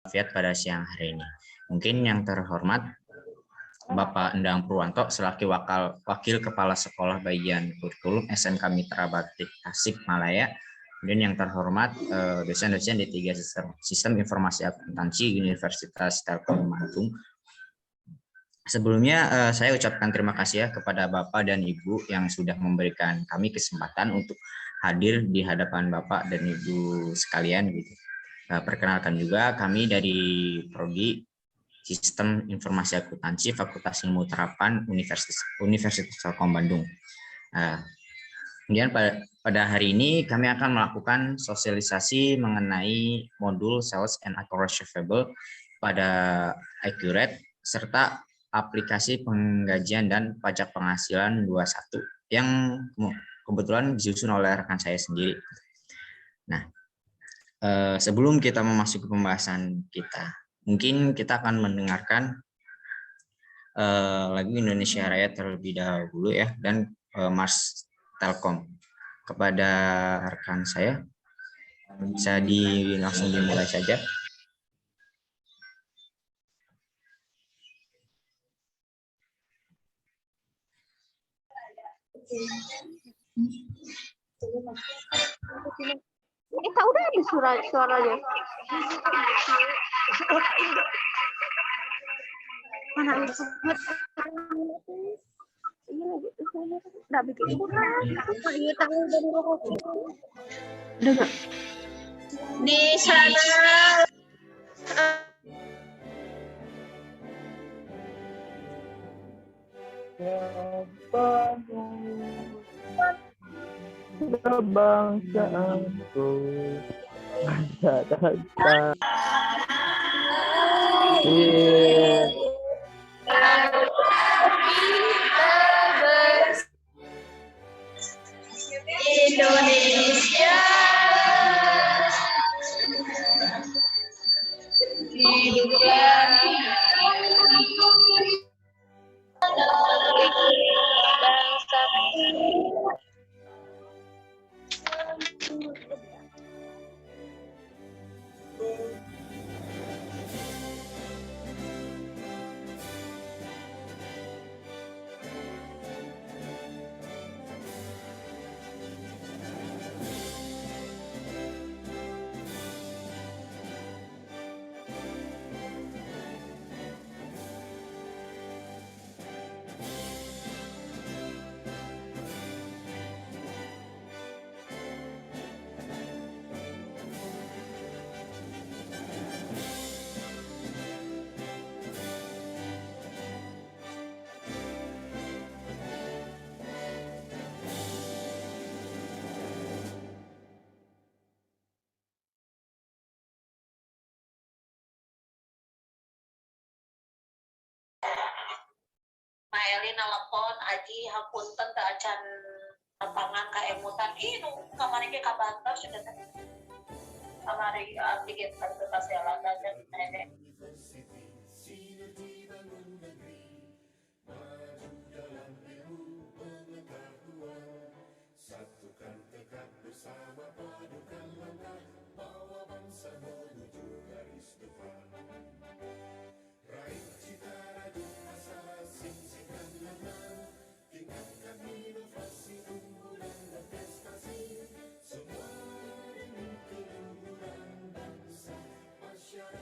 walafiat pada siang hari ini. Mungkin yang terhormat Bapak Endang Purwanto selaku Wakil Kepala Sekolah Bagian Kurikulum SMK Mitra Batik Tasikmalaya. Kemudian yang terhormat dosen-dosen di 3 Sistem Informasi Akuntansi Universitas Telkom Bandung. Sebelumnya saya ucapkan terima kasih ya kepada Bapak dan Ibu yang sudah memberikan kami kesempatan untuk hadir di hadapan Bapak dan Ibu sekalian gitu. Perkenalkan juga kami dari Prodi Sistem Informasi Akuntansi Fakultas Ilmu Terapan Universitas Telkom Bandung. Kemudian pada hari ini kami akan melakukan sosialisasi mengenai modul Sales and Accounts Receivable pada Accurate serta aplikasi penggajian dan pajak penghasilan 21 yang kebetulan disusun oleh rekan saya sendiri. Nah, sebelum kita memasuki pembahasan kita, mungkin kita akan mendengarkan lagu Indonesia Raya terlebih dahulu ya, dan Mars Telkom. Kepada rekan saya, langsung dimulai saja. Kita udah ada suaranya. Mana udah bikin kurang. Lagi tahu dari rokok. Udah nggak? Di sana. Kebangsaanku ada Indonesia Eli nelpon Aji hapunten teu acan lapangan ka emutan nu kamari ge ka Banten sudah teh kamari abdi ge teu kasela dan nenek satukan tekad bersama padukan langkah bawa bangsa menuju garis depan. Raih cita rajut asa singsikan lengan, tingkatkan inovasi unggulan dan prestasi, semua demi keluhuran bangsa masyarakat.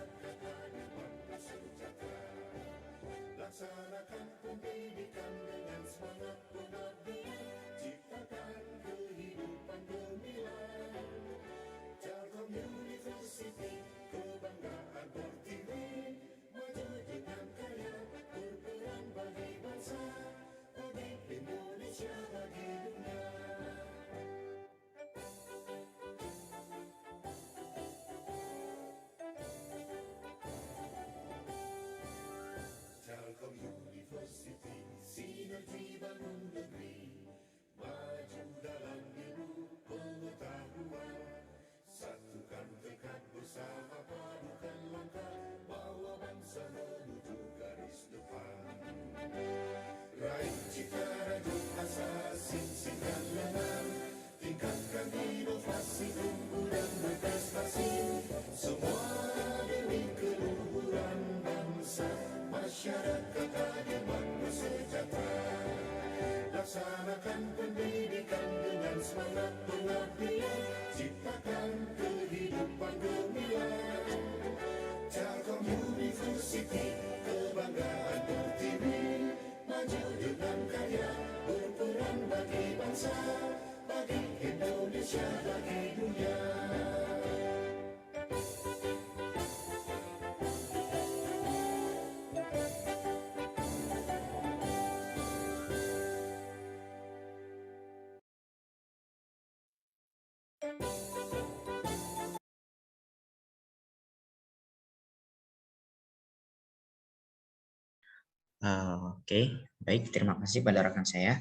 Oke, baik. Terima kasih pada rekan saya.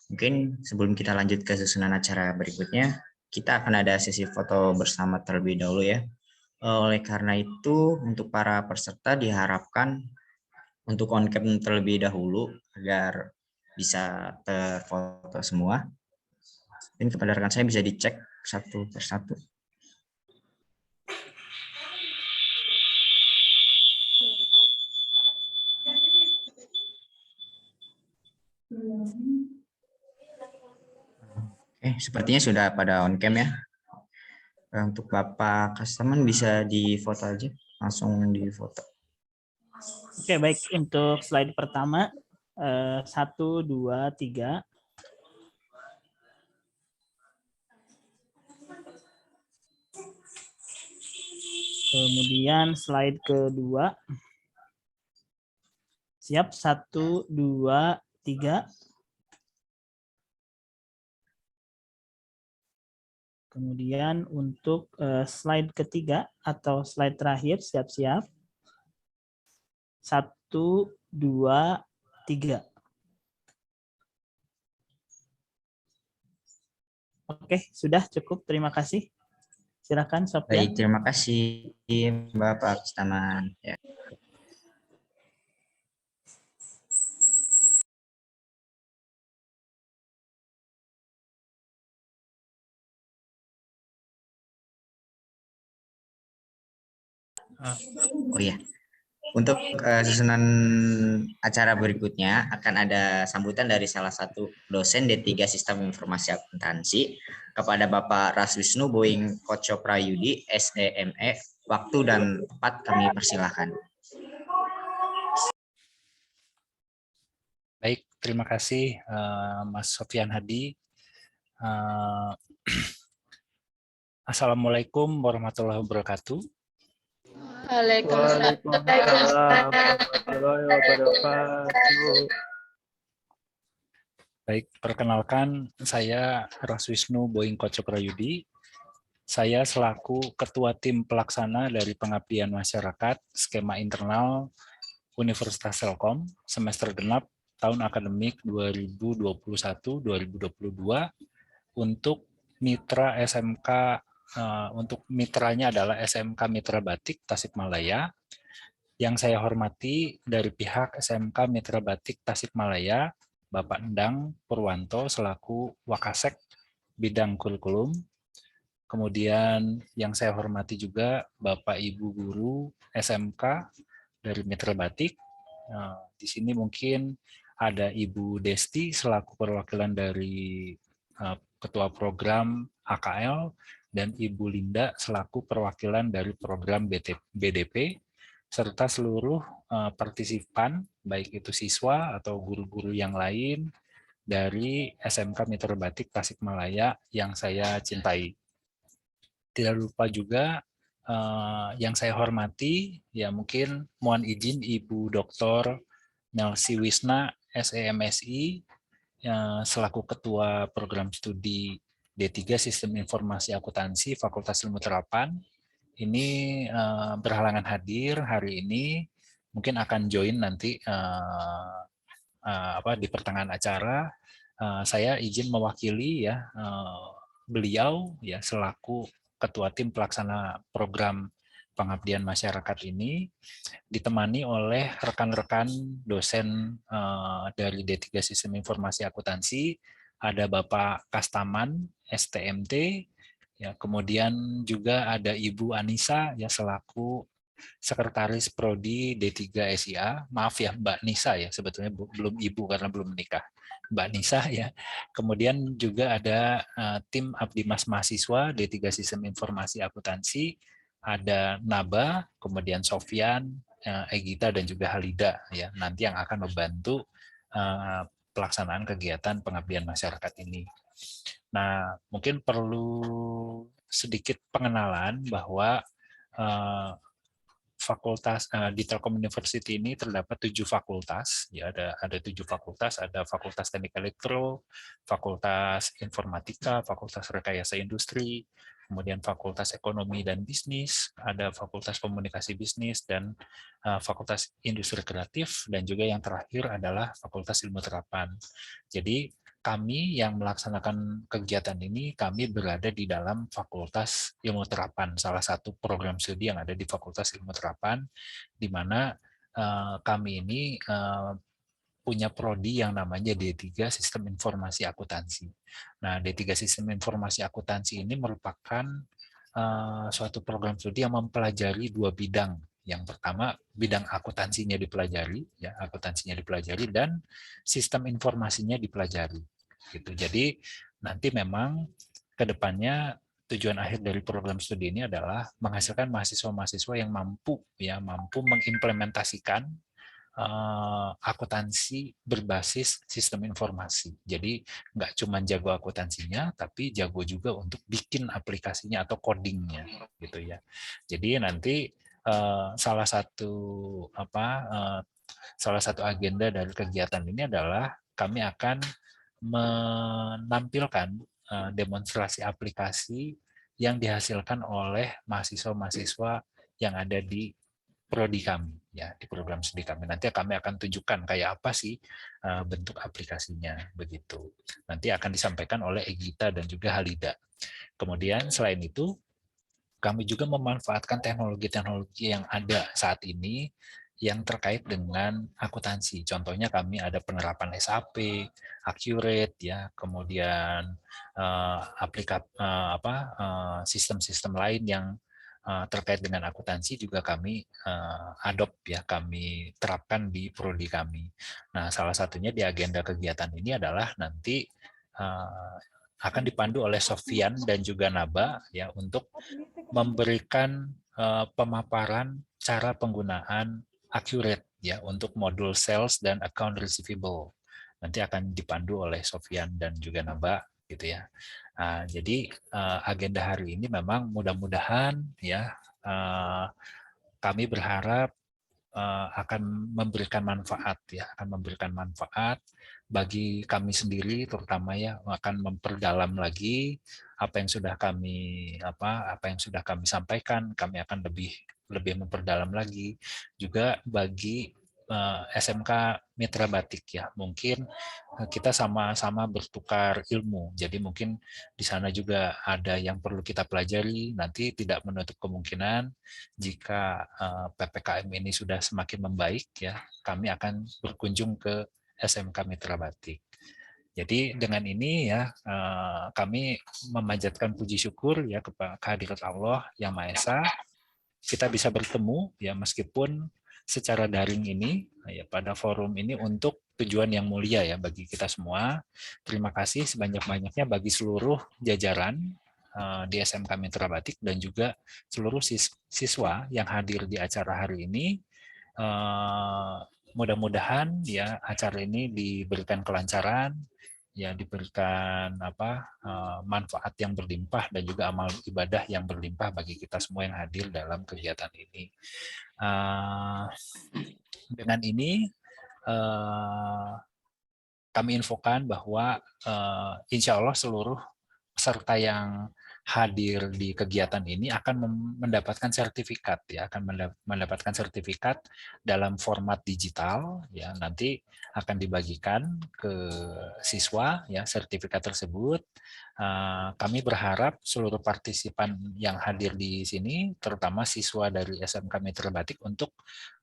Mungkin sebelum kita lanjut ke susunan acara berikutnya, kita akan ada sesi foto bersama terlebih dahulu ya. Oleh karena itu, untuk para peserta diharapkan untuk on cam terlebih dahulu agar bisa terfoto semua. Mungkin kepada rekan saya bisa dicek satu persatu. Sepertinya sudah pada on cam ya. Untuk Bapak Kastaman bisa difoto aja, langsung difoto. Oke, baik. Untuk slide pertama, 1, 2, 3. Kemudian slide kedua. Siap, 1, 2, 3. Kemudian untuk slide ketiga atau slide terakhir, siap-siap. 1, 2, 3. Oke, sudah cukup. Terima kasih. Silakan, Sophia. Baik, terima kasih Bapak Kastaman. Ya. Oh ya, untuk susunan acara berikutnya akan ada sambutan dari salah satu dosen D3 Sistem Informasi Akuntansi kepada Bapak Raswisnu Boing Koco Prayudi, SDME. Waktu dan tempat kami persilahkan. Baik, terima kasih Mas Sofian Hadi. Assalamualaikum warahmatullahi wabarakatuh. Waalaikumsalam warahmatullahi wabarakatuh. Baik, perkenalkan saya Raswisnu Boing Koco Prayudi. Saya selaku Ketua Tim Pelaksana dari Pengabdian Masyarakat Skema Internal Universitas Telkom semester genap tahun akademik 2021-2022 untuk mitra SMK, untuk mitranya adalah SMK Mitra Batik Tasikmalaya. Yang saya hormati dari pihak SMK Mitra Batik Tasikmalaya, Bapak Endang Purwanto selaku Wakasek bidang kurikulum. Kemudian yang saya hormati juga Bapak Ibu guru SMK dari Mitra Batik. Di sini mungkin ada Ibu Desti selaku perwakilan dari Ketua Program AKL dan Ibu Linda selaku perwakilan dari program BDP serta seluruh partisipan baik itu siswa atau guru-guru yang lain dari SMK Mitra Batik Tasikmalaya yang saya cintai. Tidak lupa juga yang saya hormati, ya mungkin mohon izin Ibu Dr. Nelsi Wisna, SEMSI, selaku Ketua Program Studi D3 Sistem Informasi Akuntansi Fakultas Ilmu Terapan, ini berhalangan hadir hari ini, mungkin akan join nanti di pertengahan acara. Saya izin mewakili ya beliau ya selaku Ketua Tim Pelaksana Program Pengabdian Masyarakat ini ditemani oleh rekan-rekan dosen dari D3 Sistem Informasi Akuntansi, ada Bapak Kastaman STMT, ya kemudian juga ada Ibu Anissa ya selaku Sekretaris Prodi D3 SIA. Maaf ya Mbak Nisa ya, sebetulnya belum Ibu karena belum menikah. Mbak Nisa ya. Kemudian juga ada tim Abdimas Mahasiswa D3 Sistem Informasi Akuntansi, ada Naba, kemudian Sofyan, Egita dan juga Halida ya. Nanti yang akan membantu pelaksanaan kegiatan pengabdian masyarakat ini. Nah, mungkin perlu sedikit pengenalan bahwa fakultas di Telkom University ini terdapat 7 fakultas, ya ada 7 fakultas, ada Fakultas Teknik Elektro, Fakultas Informatika, Fakultas Rekayasa Industri, kemudian Fakultas Ekonomi dan Bisnis, ada Fakultas Komunikasi Bisnis, dan Fakultas Industri Kreatif, dan juga yang terakhir adalah Fakultas Ilmu Terapan. Jadi kami yang melaksanakan kegiatan ini, kami berada di dalam Fakultas Ilmu Terapan, salah satu program studi yang ada di Fakultas Ilmu Terapan, di mana kami ini punya prodi yang namanya D3 Sistem Informasi Akuntansi. Nah, D3 Sistem Informasi Akuntansi ini merupakan suatu program studi yang mempelajari dua bidang. Yang pertama, bidang akuntansinya dipelajari, ya, akuntansinya dipelajari, dan sistem informasinya dipelajari. Gitu. Jadi nanti memang ke depannya tujuan akhir dari program studi ini adalah menghasilkan mahasiswa-mahasiswa yang mampu mengimplementasikan akuntansi berbasis sistem informasi. Jadi nggak cuma jago akuntansinya, tapi jago juga untuk bikin aplikasinya atau codingnya, gitu ya. Jadi nanti salah satu agenda dari kegiatan ini adalah kami akan menampilkan demonstrasi aplikasi yang dihasilkan oleh mahasiswa-mahasiswa yang ada di prodi kami, ya, di program studi kami. Nanti kami akan tunjukkan kayak apa sih bentuk aplikasinya, begitu. Nanti akan disampaikan oleh Egita dan juga Halida. Kemudian selain itu, kami juga memanfaatkan teknologi-teknologi yang ada saat ini yang terkait dengan akuntansi. Contohnya kami ada penerapan SAP, Accurate, ya, kemudian sistem-sistem lain yang terkait dengan akuntansi juga kami adopt, ya, kami terapkan di prodi kami. Nah, salah satunya di agenda kegiatan ini adalah nanti akan dipandu oleh Sofian dan juga Naba, ya, untuk memberikan pemaparan cara penggunaan Accurate, ya, untuk modul sales dan account receivable. Nanti akan dipandu oleh Sofian dan juga Naba, gitu ya. Jadi agenda hari ini memang mudah-mudahan, ya, kami berharap akan memberikan manfaat, ya, akan memberikan manfaat bagi kami sendiri, terutama, ya, akan memperdalam lagi apa yang sudah kami sampaikan. Kami akan lebih memperdalam lagi juga bagi SMK Mitra Batik, ya. Mungkin kita sama-sama bertukar ilmu. Jadi mungkin di sana juga ada yang perlu kita pelajari. Nanti tidak menutup kemungkinan jika PPKM ini sudah semakin membaik, ya, kami akan berkunjung ke SMK Mitra Batik. Jadi dengan ini, ya, kami memanjatkan puji syukur, ya, kepada kehadirat Allah Yang Maha Esa. Kita bisa bertemu, ya, meskipun secara daring ini, ya, pada forum ini untuk tujuan yang mulia, ya, bagi kita semua. Terima kasih sebanyak-banyaknya bagi seluruh jajaran di SMK Mitra Batik dan juga seluruh siswa yang hadir di acara hari ini. Mudah-mudahan, ya, acara ini diberikan kelancaran, ya, diberikan manfaat yang berlimpah dan juga amal ibadah yang berlimpah bagi kita semua yang hadir dalam kegiatan ini. Dengan ini kami infokan bahwa insya Allah seluruh peserta yang hadir di kegiatan ini akan mendapatkan sertifikat, ya, akan mendapatkan sertifikat dalam format digital, ya. Nanti akan dibagikan ke siswa, ya, sertifikat tersebut. Kami berharap seluruh partisipan yang hadir di sini, terutama siswa dari SMK Mitra Batik, untuk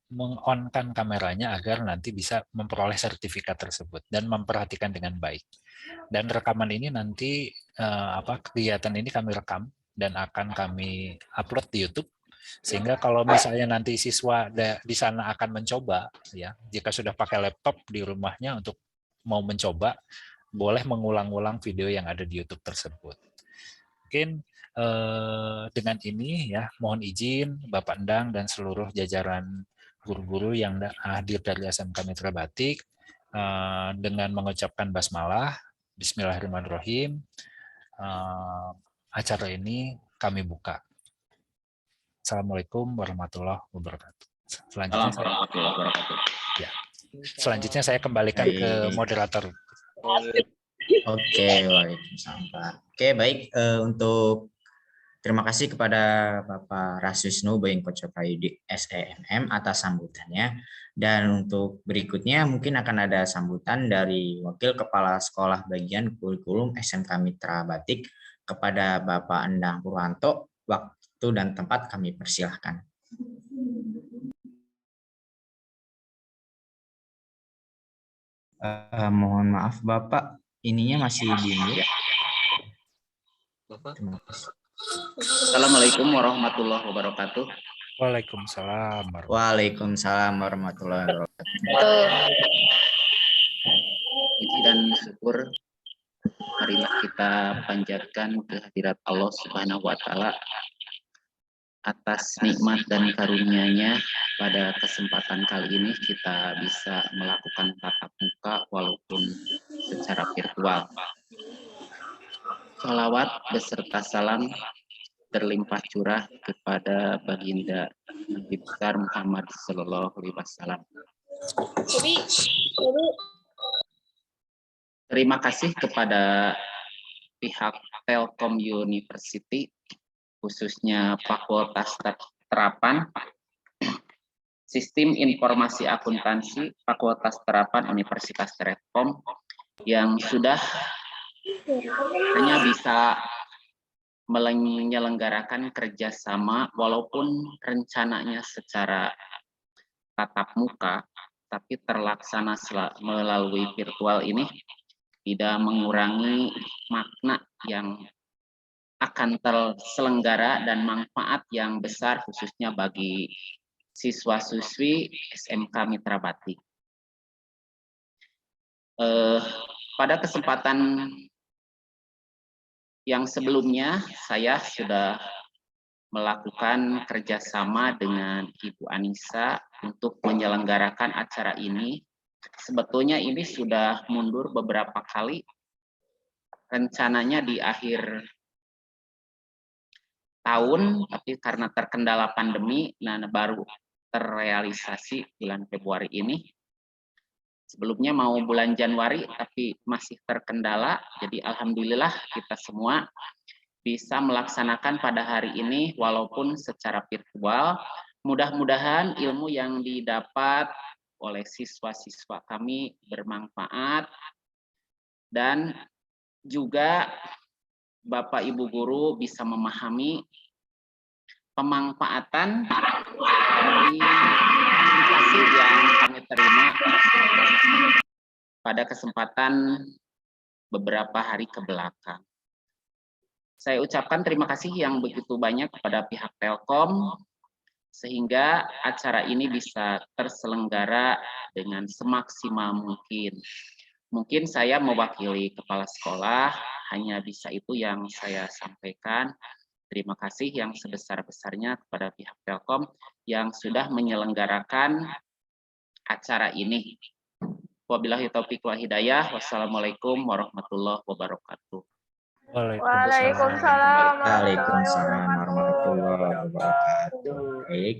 meng-on-kan kameranya agar nanti bisa memperoleh sertifikat tersebut dan memperhatikan dengan baik. Dan rekaman ini nanti kegiatan ini kami rekam dan akan kami upload di YouTube, sehingga kalau misalnya nanti siswa di sana akan mencoba, ya, jika sudah pakai laptop di rumahnya untuk mau mencoba, boleh mengulang-ulang video yang ada di YouTube tersebut. Mungkin dengan ini, ya, mohon izin Bapak Endang dan seluruh jajaran guru-guru yang hadir dari SMK Mitra Batik, dengan mengucapkan basmalah, Bismillahirrahmanirrahim, acara ini kami buka. Assalamualaikum warahmatullahi wabarakatuh. Selanjutnya saya kembalikan ke moderator. Oke, Waalaikumsalam, Pak. Oke, baik, untuk Terima kasih kepada Bapak Raswisnu Bayangkocapayudi SEMM atas sambutannya. Dan untuk berikutnya mungkin akan ada sambutan dari Wakil Kepala Sekolah Bagian Kurikulum SMK Mitra Batik kepada Bapak Endang Purwanto. Waktu dan tempat kami persilahkan. Mohon maaf Bapak, ininya masih di mute. Terima kasih. Assalamualaikum warahmatullahi wabarakatuh. Waalaikumsalam. Waalaikumsalam warahmatullahi wabarakatuh. Puji dan syukur marilah kita panjatkan kehadirat Allah Subhanahu wa taala atas nikmat dan karunia-Nya. Pada kesempatan kali ini kita bisa melakukan tatap muka walaupun secara virtual. Shalawat beserta salam terlimpah curah kepada baginda Nabi besar Muhammad Sallallahu Alaihi Wasallam. Terima kasih kepada pihak Telkom University, khususnya Fakultas Terapan Sistem Informasi Akuntansi Fakultas Terapan Universitas Telkom, yang sudah hanya bisa menyelenggarakan kerjasama walaupun rencananya secara tatap muka, tapi terlaksana melalui virtual ini tidak mengurangi makna yang akan terselenggara dan manfaat yang besar khususnya bagi siswa-siswi SMK Mitra Batik. Pada kesempatan yang sebelumnya saya sudah melakukan kerjasama dengan Ibu Anissa untuk menyelenggarakan acara ini. Sebetulnya ini sudah mundur beberapa kali. Rencananya di akhir tahun, tapi karena terkendala pandemi, baru terrealisasi bulan Februari ini. Sebelumnya mau bulan Januari, tapi masih terkendala. Jadi alhamdulillah kita semua bisa melaksanakan pada hari ini walaupun secara virtual. Mudah-mudahan ilmu yang didapat oleh siswa-siswa kami bermanfaat, dan juga Bapak Ibu guru bisa memahami pemanfaatan dari aplikasi yang kami terima pada kesempatan beberapa hari ke belakang. Saya ucapkan terima kasih yang begitu banyak kepada pihak Telkom, sehingga acara ini bisa terselenggara dengan semaksimal mungkin. Mungkin saya mewakili kepala sekolah, hanya bisa itu yang saya sampaikan. Terima kasih yang sebesar-besarnya kepada pihak Telkom yang sudah menyelenggarakan acara ini. Wabillahi taufiq wal hidayah. Wassalamualaikum warahmatullahi wabarakatuh. Waalaikumsalam. Waalaikumsalam warahmatullahi wabarakatuh. Baik,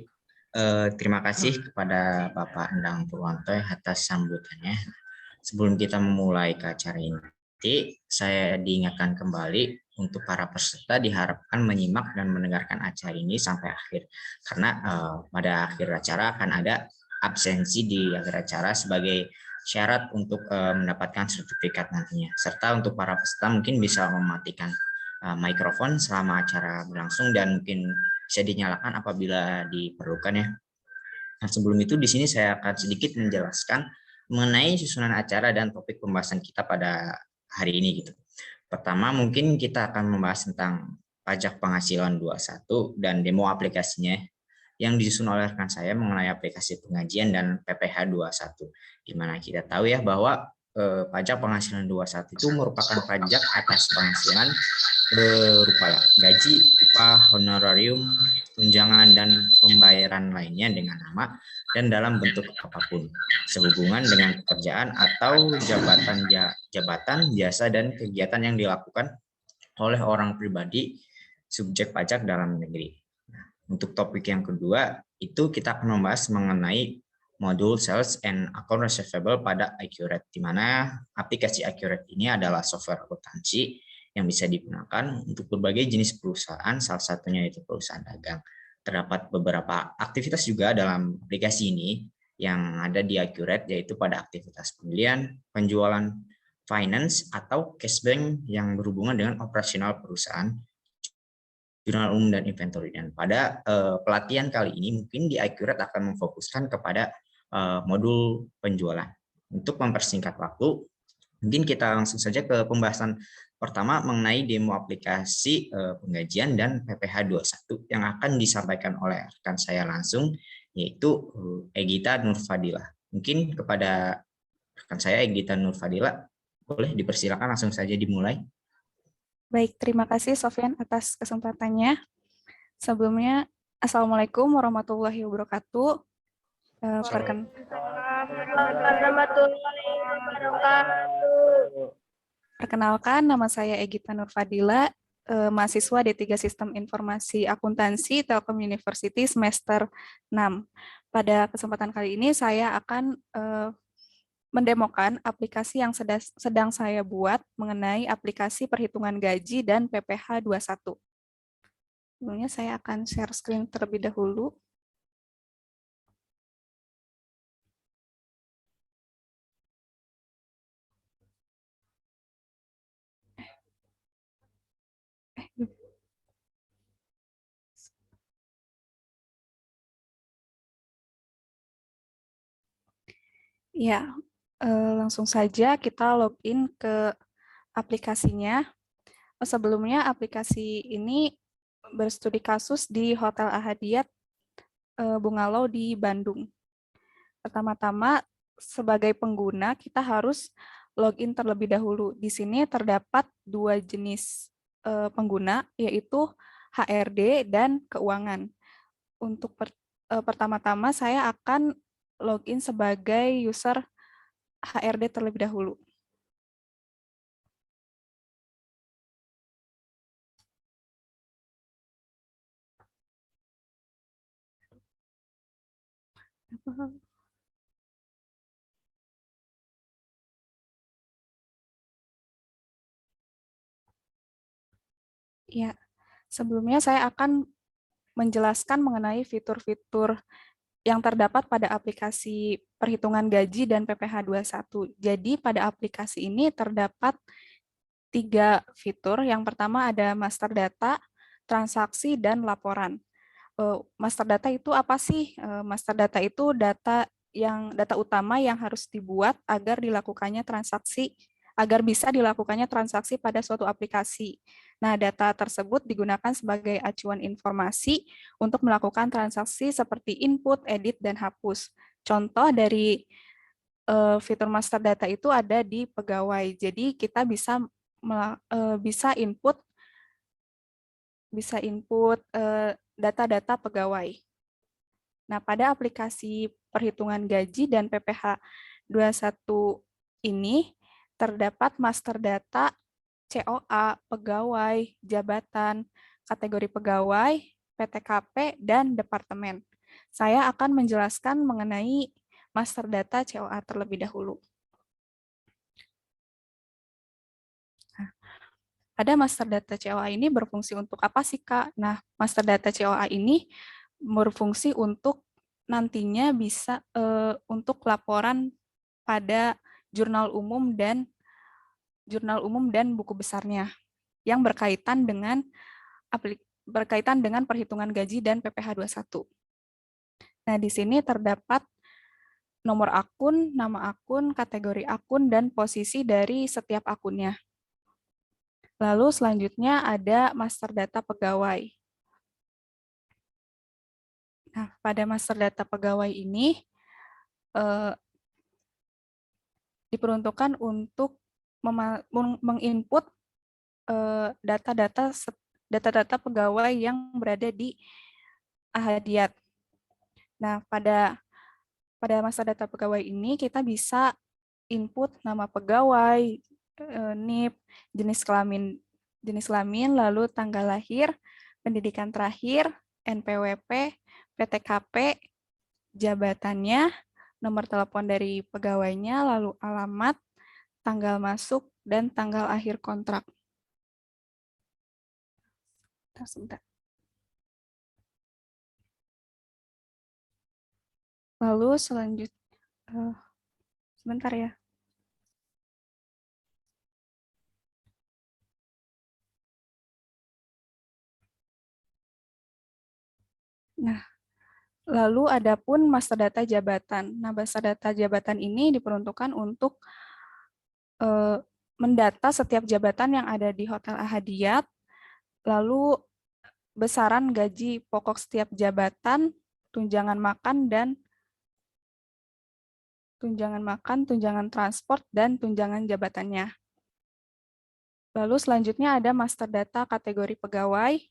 terima kasih kepada Bapak Endang Purwanto atas sambutannya. Sebelum kita memulai ke acara ini, saya diingatkan kembali untuk para peserta diharapkan menyimak dan mendengarkan acara ini sampai akhir, karena pada akhir acara akan ada absensi di akhir acara sebagai syarat untuk mendapatkan sertifikat nantinya. Serta untuk para peserta mungkin bisa mematikan mikrofon selama acara berlangsung dan mungkin bisa dinyalakan apabila diperlukan ya. Nah, sebelum itu di sini saya akan sedikit menjelaskan mengenai susunan acara dan topik pembahasan kita pada hari ini gitu. Pertama mungkin kita akan membahas tentang pajak penghasilan 21 dan demo aplikasinya yang disusun oleh rekan saya mengenai aplikasi pengajian dan PPh 21. Di mana kita tahu ya bahwa pajak penghasilan 21 itu merupakan pajak atas penghasilan berupa gaji, upah, honorarium, tunjangan, dan pembayaran lainnya dengan nama dan dalam bentuk apapun, sehubungan dengan pekerjaan atau jabatan, jasa, dan kegiatan yang dilakukan oleh orang pribadi subjek pajak dalam negeri. Nah, untuk topik yang kedua, itu kita akan membahas mengenai modul Sales and Account Receivable pada Accurate, di mana aplikasi Accurate ini adalah software akuntansi yang bisa digunakan untuk berbagai jenis perusahaan, salah satunya itu perusahaan dagang. Terdapat beberapa aktivitas juga dalam aplikasi ini yang ada di Accurate, yaitu pada aktivitas pembelian, penjualan, finance, atau cashbank yang berhubungan dengan operasional perusahaan, jurnal umum, dan inventory. Dan pada pelatihan kali ini mungkin di Accurate akan memfokuskan kepada modul penjualan. Untuk mempersingkat waktu, mungkin kita langsung saja ke pembahasan pertama mengenai demo aplikasi penggajian dan PPh 21 yang akan disampaikan oleh rekan saya langsung, yaitu Egita Nurfadila. Mungkin kepada rekan saya Egita Nurfadila, boleh dipersilakan langsung saja dimulai. Baik, terima kasih Sofyan atas kesempatannya. Sebelumnya, Assalamualaikum warahmatullahi wabarakatuh. Perkenalkan, nama saya Egita Nurfadila, mahasiswa D3 Sistem Informasi Akuntansi Telkom University semester 6. Pada kesempatan kali ini saya akan mendemokan aplikasi yang sedang saya buat mengenai aplikasi perhitungan gaji dan PPh 21. Sebelumnya saya akan share screen terlebih dahulu. Ya, langsung saja kita login ke aplikasinya. Sebelumnya aplikasi ini berstudi kasus di Hotel Ahadiyat Bungalow di Bandung. Pertama-tama sebagai pengguna kita harus login terlebih dahulu. Di sini terdapat dua jenis pengguna, yaitu HRD dan keuangan. Untuk pertama-tama saya akan login sebagai user HRD terlebih dahulu. Ya, sebelumnya saya akan menjelaskan mengenai fitur-fitur yang terdapat pada aplikasi perhitungan gaji dan PPh 21. Jadi pada aplikasi ini terdapat 3 fitur. Yang pertama ada master data, transaksi, dan laporan. Master data itu apa sih? Master data itu data utama yang harus dibuat agar bisa dilakukannya transaksi pada suatu aplikasi. Nah, data tersebut digunakan sebagai acuan informasi untuk melakukan transaksi seperti input, edit, dan hapus. Contoh dari fitur master data itu ada di pegawai. Jadi kita bisa input data-data pegawai. Nah, pada aplikasi perhitungan gaji dan PPh 21 ini terdapat master data COA, pegawai, jabatan, kategori pegawai, PTKP, dan departemen. Saya akan menjelaskan mengenai master data COA terlebih dahulu. Ada master data COA ini berfungsi untuk apa sih, Kak? Nah, master data COA ini berfungsi untuk nantinya bisa untuk laporan pada jurnal umum dan buku besarnya yang berkaitan dengan perhitungan gaji dan PPh 21. Nah, di sini terdapat nomor akun, nama akun, kategori akun, dan posisi dari setiap akunnya. Lalu selanjutnya ada master data pegawai. Nah, pada master data pegawai ini diperuntukkan untuk menginput data-data pegawai yang berada di Ahadiyat. Nah, pada master data pegawai ini kita bisa input nama pegawai, NIP, jenis kelamin, lalu tanggal lahir, pendidikan terakhir, NPWP, PTKP, jabatannya, nomor telepon dari pegawainya, lalu alamat, tanggal masuk, dan tanggal akhir kontrak. Sebentar. Lalu selanjutnya, sebentar ya. Nah, lalu adapun master data jabatan. Nah, master data jabatan ini diperuntukkan untuk mendata setiap jabatan yang ada di Hotel Ahadiyat, lalu besaran gaji pokok setiap jabatan, tunjangan makan, tunjangan transport, dan tunjangan jabatannya. Lalu selanjutnya ada master data kategori pegawai.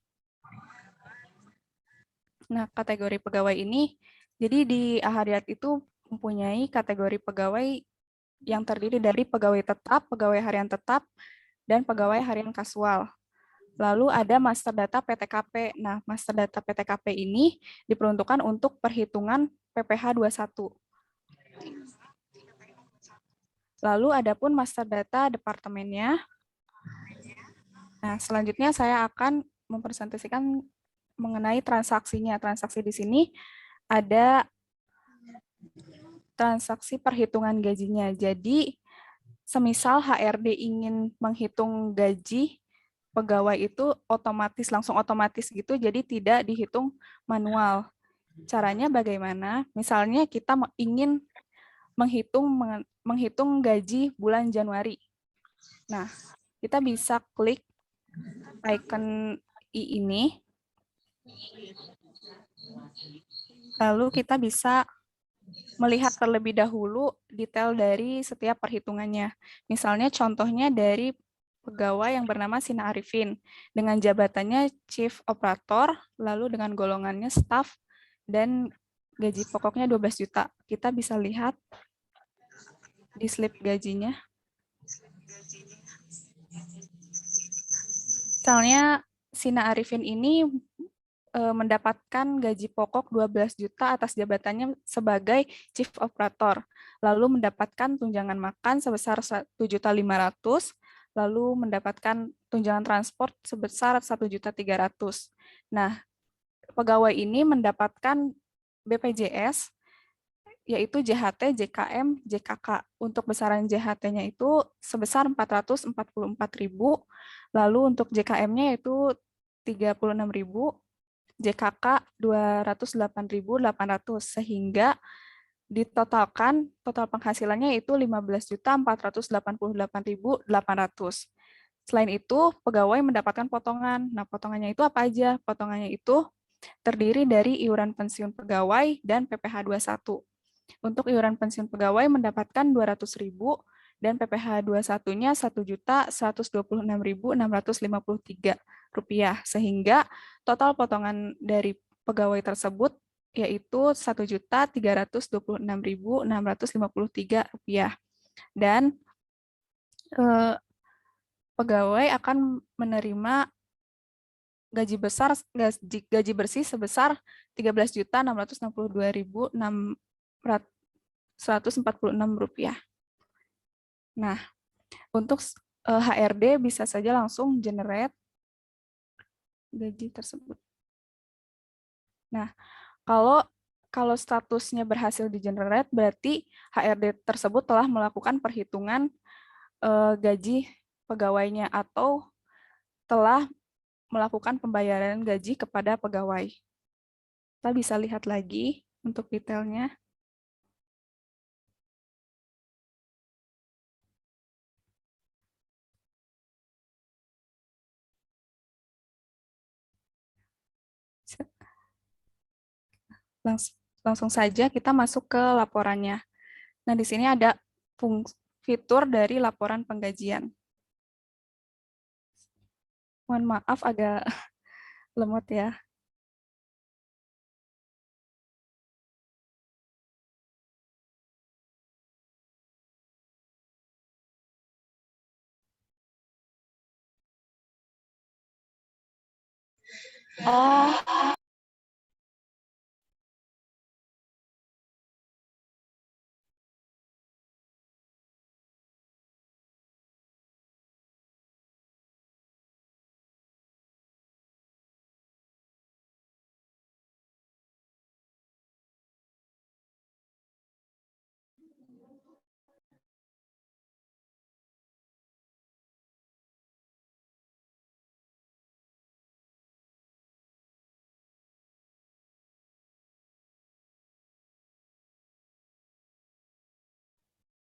Nah, kategori pegawai ini, jadi di Ahadiyat itu mempunyai kategori pegawai yang terdiri dari pegawai tetap, pegawai harian tetap, dan pegawai harian kasual. Lalu ada master data PTKP. Nah, master data PTKP ini diperuntukkan untuk perhitungan PPh 21. Lalu adapun master data departemennya. Nah, selanjutnya saya akan mempresentasikan mengenai transaksinya. Transaksi di sini ada transaksi perhitungan gajinya. Jadi, semisal HRD ingin menghitung gaji pegawai itu langsung otomatis gitu, jadi tidak dihitung manual. Caranya bagaimana? Misalnya kita ingin menghitung gaji bulan Januari. Nah, kita bisa klik icon i ini, lalu kita bisa melihat terlebih dahulu detail dari setiap perhitungannya. Misalnya contohnya dari pegawai yang bernama Sina Arifin dengan jabatannya Chief Operator, lalu dengan golongannya staff dan gaji pokoknya 12 juta. Kita bisa lihat di slip gajinya. Misalnya Sina Arifin ini mendapatkan gaji pokok 12 juta atas jabatannya sebagai Chief Operator, lalu mendapatkan tunjangan makan sebesar 1.500.000, lalu mendapatkan tunjangan transport sebesar 1.300.000. Nah, pegawai ini mendapatkan BPJS, yaitu JHT, JKM, JKK. Untuk besaran JHT-nya itu sebesar 444.000, lalu untuk JKM-nya itu 36.000, JKK 208.800, sehingga ditotalkan total penghasilannya itu 15.488.800. Selain itu, pegawai mendapatkan potongan. Nah, potongannya itu apa aja? Potongannya itu terdiri dari iuran pensiun pegawai dan PPh 21. Untuk iuran pensiun pegawai mendapatkan 200.000 dan PPh 21-nya 1.126.653 rupiah, sehingga total potongan dari pegawai tersebut yaitu 1.326.653 rupiah. Dan pegawai akan menerima gaji bersih sebesar 13.662.146 rupiah. Nah, untuk HRD bisa saja langsung generate gaji tersebut. Nah, kalau statusnya berhasil di generate, berarti HRD tersebut telah melakukan perhitungan gaji pegawainya atau telah melakukan pembayaran gaji kepada pegawai. Kita bisa lihat lagi untuk detailnya. Langsung saja kita masuk ke laporannya. Nah, di sini ada fitur dari laporan penggajian. Mohon maaf agak lemot ya. Oh,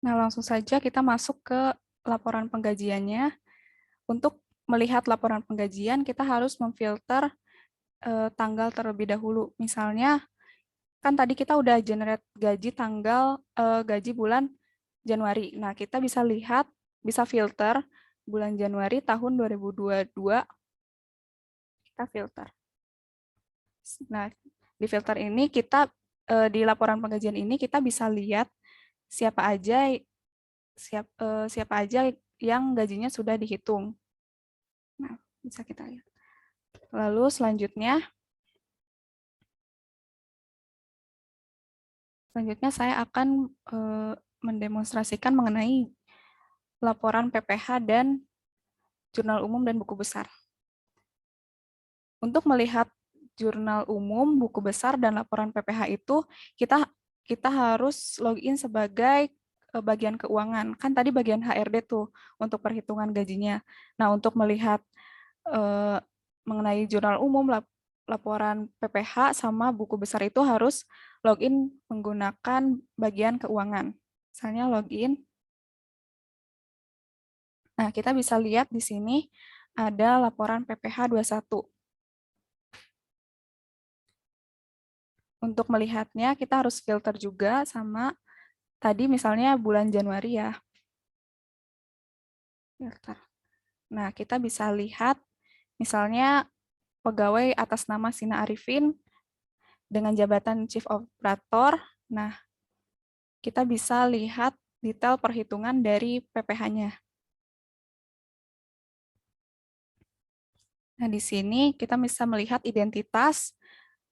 Nah, langsung saja kita masuk ke laporan penggajiannya. Untuk melihat laporan penggajian, kita harus memfilter tanggal terlebih dahulu. Misalnya, kan tadi kita udah generate gaji gaji bulan Januari. Nah, kita bisa lihat, bisa filter bulan Januari tahun 2022, kita filter. Nah, di filter ini di laporan penggajian ini kita bisa lihat siapa aja yang gajinya sudah dihitung. Nah, bisa kita lihat. Lalu selanjutnya saya akan mendemonstrasikan mengenai laporan PPH dan jurnal umum dan buku besar. Untuk melihat jurnal umum, buku besar, dan laporan PPH itu, kita harus login sebagai bagian keuangan. Kan tadi bagian HRD tuh untuk perhitungan gajinya. Nah, untuk melihat mengenai jurnal umum, laporan PPH, sama buku besar itu harus login menggunakan bagian keuangan. Misalnya login. Nah, kita bisa lihat di sini ada laporan PPH 21. Untuk melihatnya, kita harus filter juga sama tadi misalnya bulan Januari ya. Filter. Nah, kita bisa lihat misalnya pegawai atas nama Sina Arifin dengan jabatan Chief Operator. Nah, kita bisa lihat detail perhitungan dari PPH-nya. Nah, di sini kita bisa melihat identitas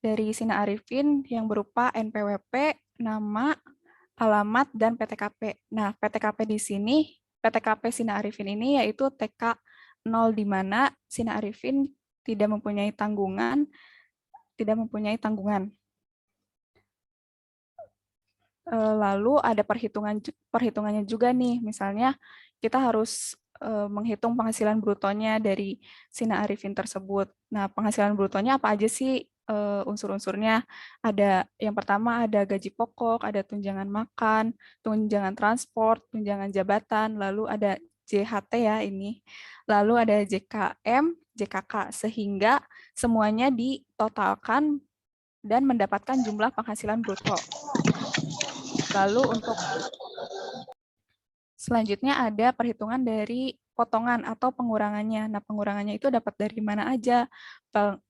dari Sina Arifin yang berupa NPWP, nama, alamat, dan PTKP. Nah, PTKP di sini, PTKP Sina Arifin ini yaitu TK 0 di mana Sina Arifin tidak mempunyai tanggungan. Lalu ada perhitungannya juga nih, misalnya kita harus menghitung penghasilan brutonya dari Sina Arifin tersebut. Nah, penghasilan brutonya apa aja sih unsur-unsurnya? Yang pertama ada gaji pokok, ada tunjangan makan, tunjangan transport, tunjangan jabatan, lalu ada JHT ya ini, lalu ada JKM, JKK, sehingga semuanya ditotalkan dan mendapatkan jumlah penghasilan bruto. Lalu untuk selanjutnya ada perhitungan dari potongan atau pengurangannya. Nah, pengurangannya itu dapat dari mana aja?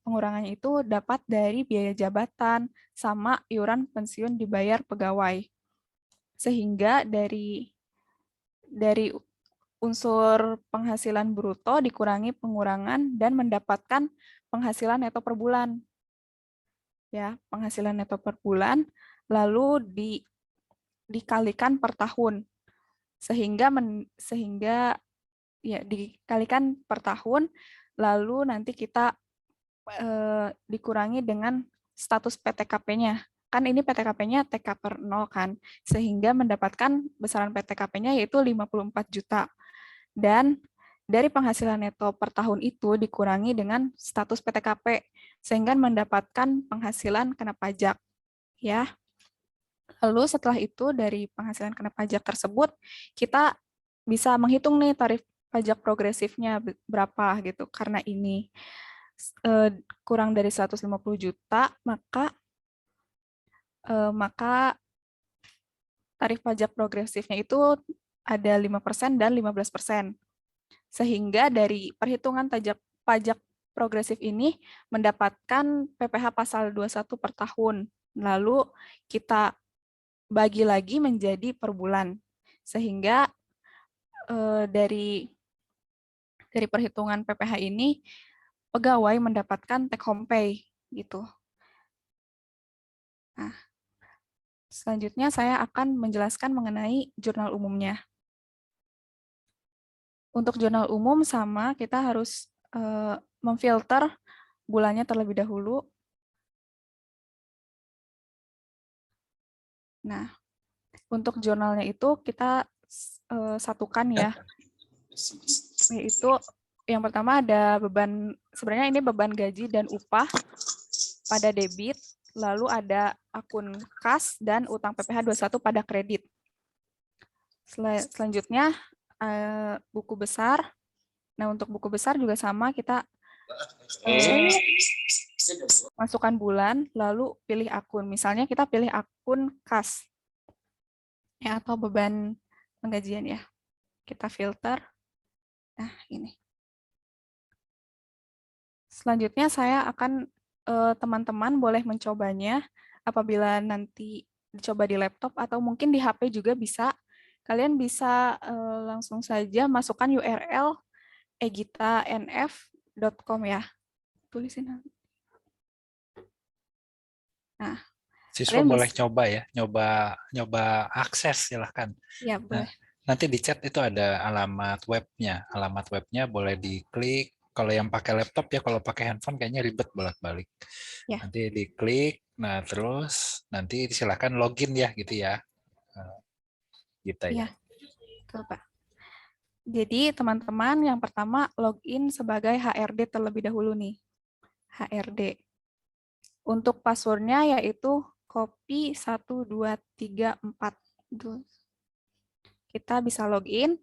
Pengurangannya itu dapat dari biaya jabatan sama iuran pensiun dibayar pegawai. Sehingga dari unsur penghasilan bruto dikurangi pengurangan dan mendapatkan penghasilan neto per bulan. Ya, penghasilan neto per bulan lalu dikalikan per tahun. Sehingga ya dikalikan per tahun, lalu nanti kita dikurangi dengan status PTKP-nya. Kan ini PTKP-nya TK per 0 kan, sehingga mendapatkan besaran PTKP-nya yaitu 54 juta. Dan dari penghasilan neto per tahun itu dikurangi dengan status PTKP, sehingga mendapatkan penghasilan kena pajak. Ya. Lalu setelah itu dari penghasilan kena pajak tersebut, kita bisa menghitung nih tarif pajak progresifnya berapa gitu. Karena ini kurang dari 150 juta, maka tarif pajak progresifnya itu ada 5% dan 15%. Sehingga dari perhitungan pajak progresif ini mendapatkan PPh pasal 21 per tahun. Lalu kita bagi lagi menjadi per bulan. Sehingga dari perhitungan PPh ini pegawai mendapatkan take home pay gitu. Nah, selanjutnya saya akan menjelaskan mengenai jurnal umumnya. Untuk jurnal umum sama kita harus memfilter bulannya terlebih dahulu. Nah, untuk jurnalnya itu kita satukan ya. Yaitu yang pertama ada beban, sebenarnya ini beban gaji dan upah pada debit, lalu ada akun kas dan utang PPh 21 pada kredit. Selanjutnya buku besar. Nah, untuk buku besar juga sama, kita masukkan bulan, lalu pilih akun. Misalnya kita pilih akun kas ya, atau beban penggajian ya. Kita filter. Nah, ini. Selanjutnya saya akan teman-teman boleh mencobanya apabila nanti dicoba di laptop atau mungkin di HP juga bisa. Kalian bisa langsung saja masukkan URL egitanf.com ya. Tulisin. Nah, Siswa kalian boleh bisa. coba ya, nyoba akses silahkan. Ya, Nah, boleh. nanti di chat itu ada alamat webnya. Alamat webnya boleh diklik. Kalau yang pakai laptop ya, kalau pakai handphone kayaknya ribet bolak-balik. Ya. Nanti diklik, nah terus nanti silahkan login ya gitu ya. Gitu ya. Ya, betul, Pak. Jadi teman-teman yang pertama login sebagai HRD terlebih dahulu nih. HRD. Untuk passwordnya yaitu copy 1234. Kita bisa login.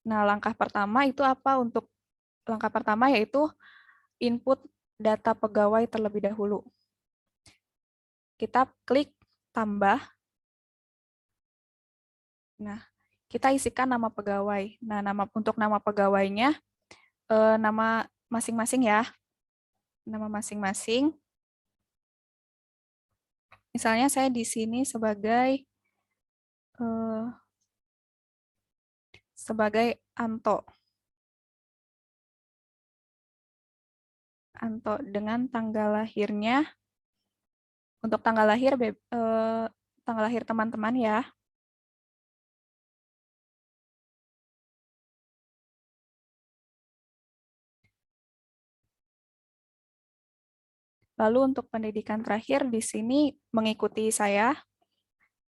Nah, langkah pertama itu apa? Untuk langkah pertama yaitu input data pegawai terlebih dahulu. Kita klik tambah. Nah, kita isikan nama pegawai. Nah, untuk nama pegawainya nama masing-masing ya. Nama masing-masing. Misalnya saya di sini sebagai Anto. Anto dengan tanggal lahirnya. Untuk tanggal lahir teman-teman ya. Lalu untuk pendidikan terakhir di sini mengikuti saya,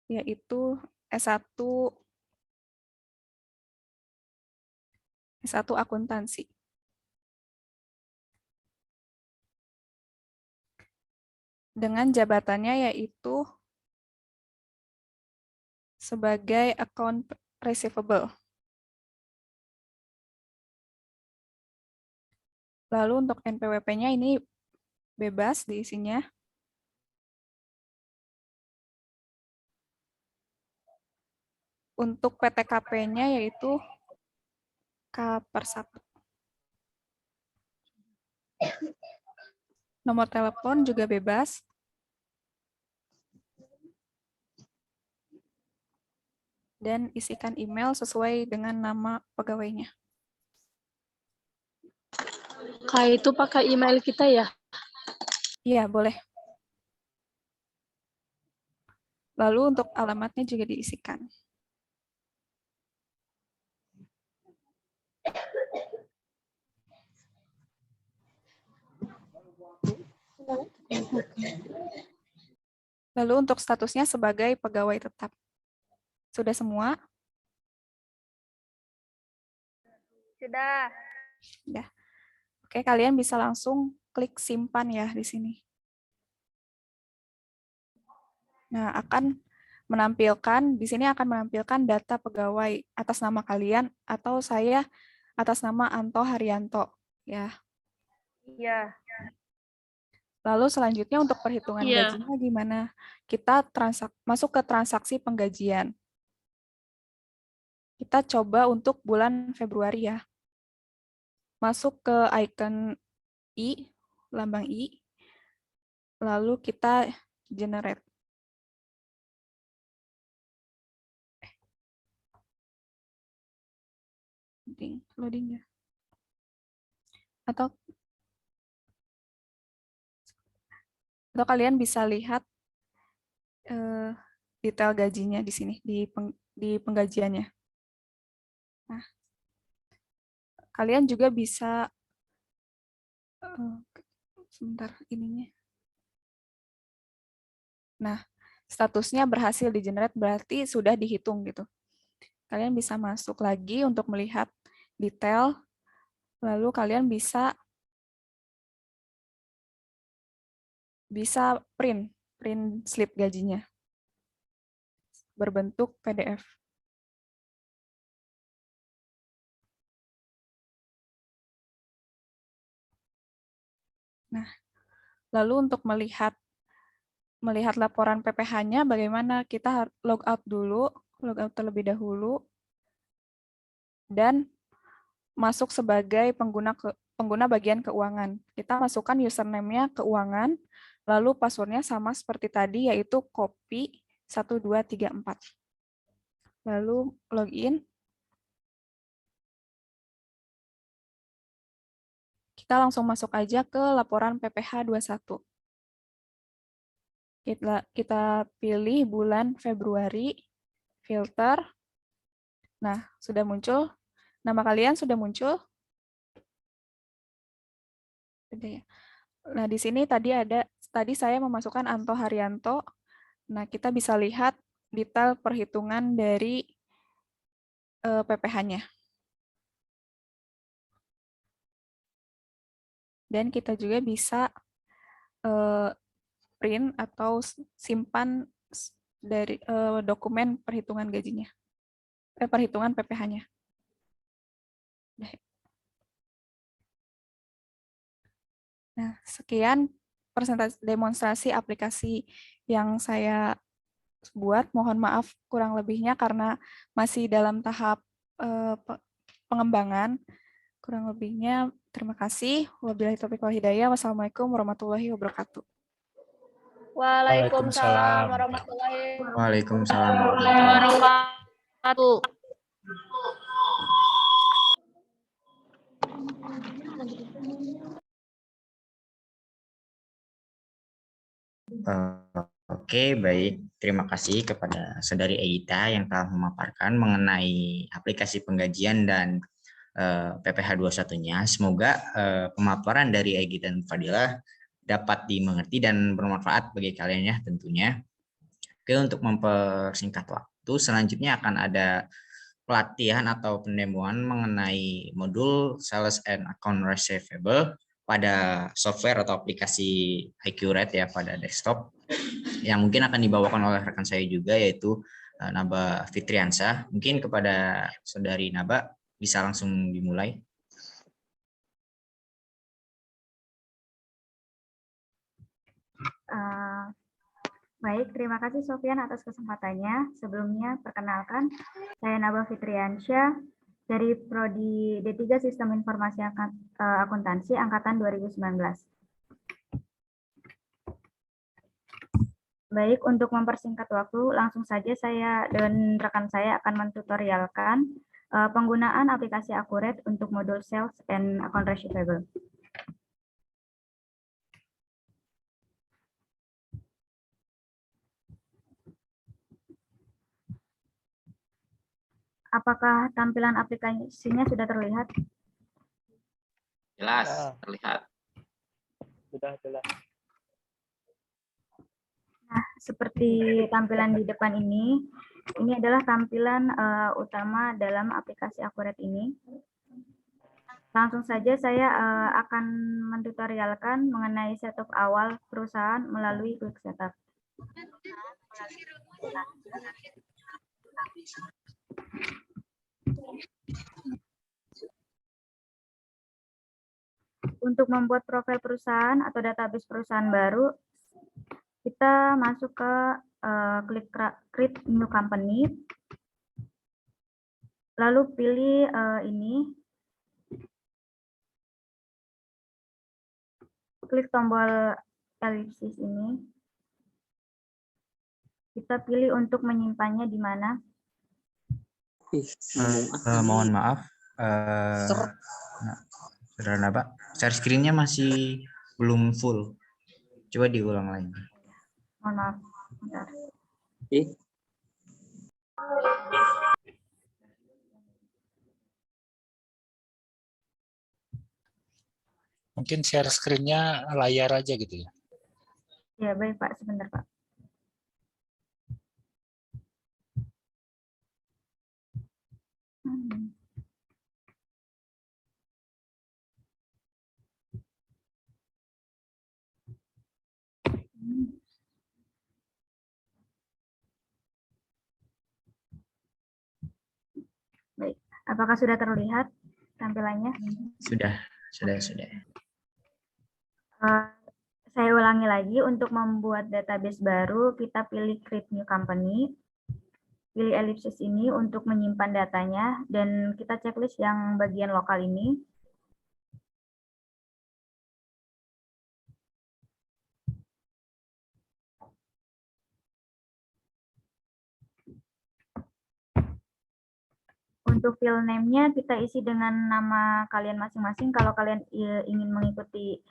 yaitu S1 akuntansi. Dengan jabatannya yaitu sebagai account receivable. Lalu untuk NPWP-nya ini bebas diisinya. Untuk PTKP-nya yaitu K/1. Nomor telepon juga bebas. Dan isikan email sesuai dengan nama pegawainya. Kak, itu pakai email kita ya? Iya, boleh. Lalu untuk alamatnya juga diisikan. Lalu untuk statusnya sebagai pegawai tetap. Sudah semua? Sudah. Sudah. Oke, kalian bisa langsung klik simpan ya di sini. Nah, di sini akan menampilkan data pegawai atas nama kalian atau saya atas nama Anto Haryanto ya. Iya. Lalu selanjutnya untuk perhitungan Iya. gajinya gimana? Kita masuk ke transaksi penggajian. Kita coba untuk bulan Februari ya. Masuk ke icon I, lambang I, lalu kita generate. Loading ya. Atau kalian bisa lihat detail gajinya di sini, di penggajiannya. Nah, kalian juga bisa, sebentar ininya. Nah, statusnya berhasil di-generate berarti sudah dihitung gitu. Kalian bisa masuk lagi untuk melihat detail, lalu kalian bisa print slip gajinya. berbentuk PDF. Nah, lalu untuk melihat laporan PPH-nya bagaimana? Kita logout dulu, logout terlebih dahulu, dan masuk sebagai pengguna bagian keuangan. Kita masukkan username-nya keuangan, lalu password-nya sama seperti tadi, yaitu copy 1234. Lalu login. Kita langsung masuk aja ke laporan PPH 21. Kita pilih bulan Februari, filter. Nah, sudah muncul. Nama kalian sudah muncul? Sudah ya. Nah, di sini tadi saya memasukkan Anto Haryanto. Nah, kita bisa lihat detail perhitungan dari PPH-nya. Dan kita juga bisa print atau simpan dari dokumen perhitungan gajinya, perhitungan PPH-nya. Nah, sekian demonstrasi aplikasi yang saya buat. Mohon maaf kurang lebihnya karena masih dalam tahap pengembangan. Kurang lebihnya terima kasih. Wabillahi taufiq wal hidayah. Wassalamualaikum warahmatullahi wabarakatuh. Waalaikumsalam warahmatullahi Waalaikumsalam warahmatullahi wabarakatuh. Oke, baik. Terima kasih kepada Saudari Egita yang telah memaparkan mengenai aplikasi penggajian dan PPH 21-nya. Semoga pemaparan dari Egita dan Fadilah dapat dimengerti dan bermanfaat bagi kalian ya tentunya. Oke, untuk mempersingkat waktu, selanjutnya akan ada pelatihan atau pendemoan mengenai modul Sales and Account Receivable pada software atau aplikasi Accurate ya pada desktop yang mungkin akan dibawakan oleh rekan saya juga yaitu Naba Fitriansa. Mungkin kepada Saudari Naba bisa langsung dimulai. Baik, terima kasih Sofyan atas kesempatannya. Sebelumnya, perkenalkan, saya Naba Fitriansyah dari Prodi D3 Sistem Informasi Akuntansi Angkatan 2019. Baik, untuk mempersingkat waktu, langsung saja saya dan rekan saya akan mentutorialkan penggunaan aplikasi Accurate untuk modul Sales and Account Receivable. Apakah tampilan aplikasinya sudah terlihat? Jelas, terlihat. Sudah jelas. Nah, seperti tampilan di depan ini adalah tampilan utama dalam aplikasi Accurate ini. Langsung saja saya akan mentutorialkan mengenai setup awal perusahaan melalui Quick Setup. Untuk membuat profil perusahaan atau database perusahaan baru, kita masuk ke klik Create New Company, lalu pilih ini, klik tombol elipsis ini, kita pilih untuk menyimpannya di mana. Mohon maaf, Saudara Naba, share screen-nya masih belum full. Coba diulang lagi. Mohon maaf. Bentar. Mungkin share screen-nya layar aja gitu ya. Ya, baik Pak, sebentar Pak. Apakah sudah terlihat tampilannya? Sudah. Saya ulangi lagi, untuk membuat database baru, kita pilih Create New Company. Pilih ellipsis ini untuk menyimpan datanya, dan kita checklist yang bagian lokal ini. Untuk field name-nya kita isi dengan nama kalian masing-masing kalau kalian ingin mengikuti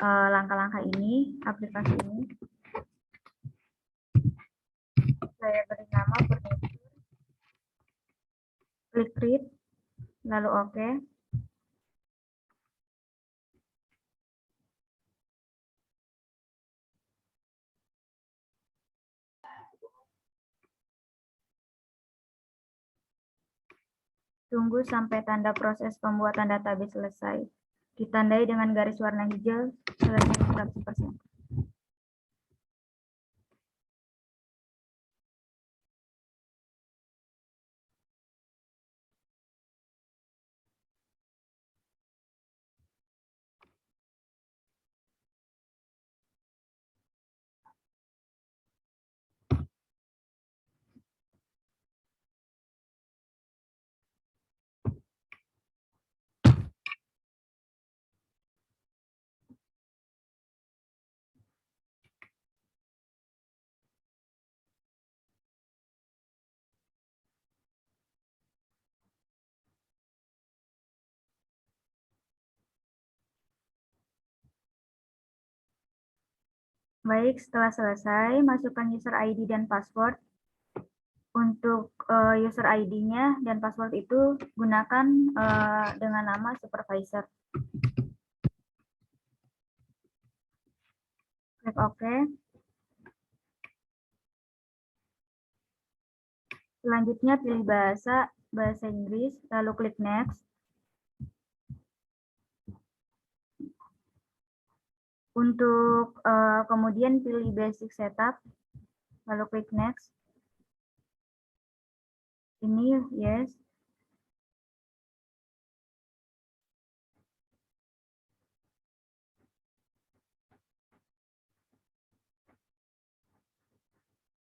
langkah-langkah ini, aplikasi ini. Saya beri nama furniture, klik create, lalu oke. Tunggu sampai tanda proses pembuatan database selesai. Ditandai dengan garis warna hijau, selesai 100%. Baik, setelah selesai, masukkan user ID dan password. Untuk user ID-nya dan password itu gunakan dengan nama supervisor. Klik OK. Selanjutnya pilih bahasa Inggris, lalu klik Next. Untuk kemudian pilih Basic Setup, lalu klik Next. Ini yes.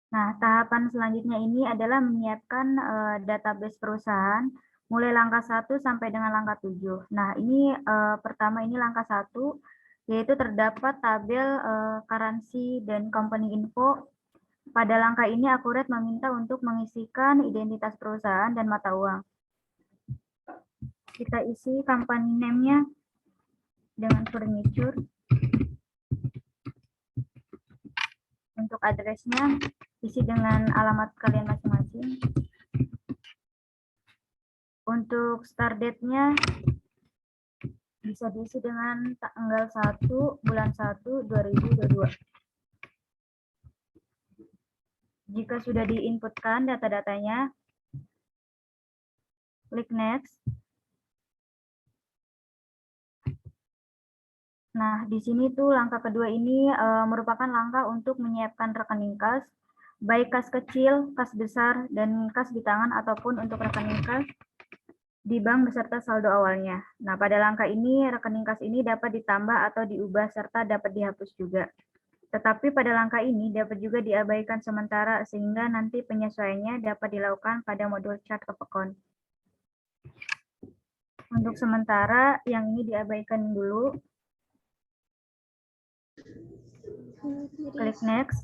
Nah, tahapan selanjutnya ini adalah menyiapkan database perusahaan mulai langkah 1 sampai dengan langkah 7. Nah, ini pertama ini langkah 1, yaitu terdapat tabel currency dan company info. Pada langkah ini Accurate meminta untuk mengisikan identitas perusahaan dan mata uang. Kita isi company name-nya dengan furniture. Untuk address-nya isi dengan alamat kalian masing-masing. Untuk start date-nya bisa diisi dengan tanggal 1 bulan 1 2022. Jika sudah diinputkan data-datanya, klik Next. Nah, di sini tuh langkah kedua ini merupakan langkah untuk menyiapkan rekening kas, baik kas kecil, kas besar, dan kas di tangan ataupun untuk rekening kas di bank beserta saldo awalnya. Nah, pada langkah ini rekening kas ini dapat ditambah atau diubah serta dapat dihapus juga. Tetapi pada langkah ini dapat juga diabaikan sementara sehingga nanti penyesuaiannya dapat dilakukan pada modul chart of account. Untuk sementara yang ini diabaikan dulu. Klik Next.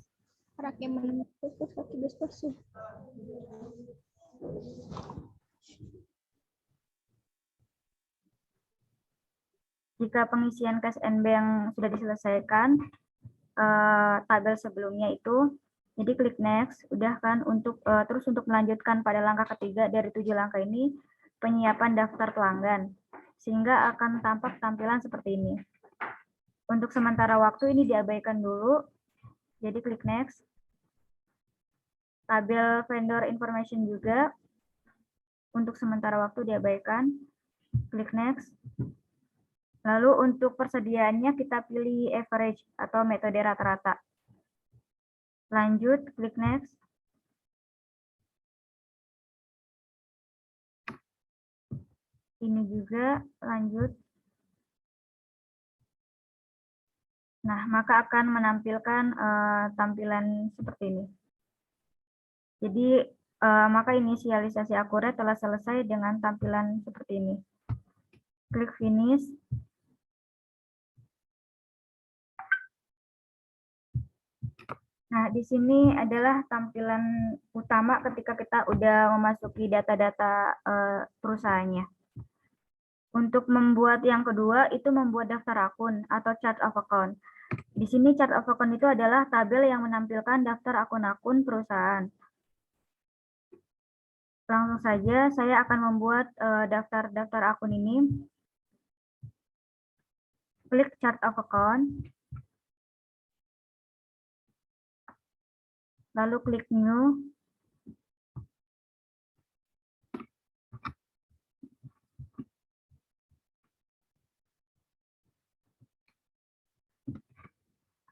Jika pengisian cash NB yang sudah diselesaikan, tabel sebelumnya itu, jadi klik Next, udah kan, untuk terus untuk melanjutkan pada langkah ketiga dari 7 langkah ini, penyiapan daftar pelanggan, sehingga akan tampak tampilan seperti ini. Untuk sementara waktu ini diabaikan dulu, jadi klik Next. Tabel vendor information juga, untuk sementara waktu diabaikan, klik Next. Lalu untuk persediaannya kita pilih average atau metode rata-rata. Lanjut, klik Next. Ini juga lanjut. Nah, maka akan menampilkan tampilan seperti ini. Jadi, maka inisialisasi akurat telah selesai dengan tampilan seperti ini. Klik finish. Nah, di sini adalah tampilan utama ketika kita udah memasuki data-data perusahaannya. Untuk membuat yang kedua, itu membuat daftar akun atau chart of account. Di sini chart of account itu adalah tabel yang menampilkan daftar akun-akun perusahaan. Langsung saja, saya akan membuat daftar akun ini. Klik chart of account. Lalu klik new.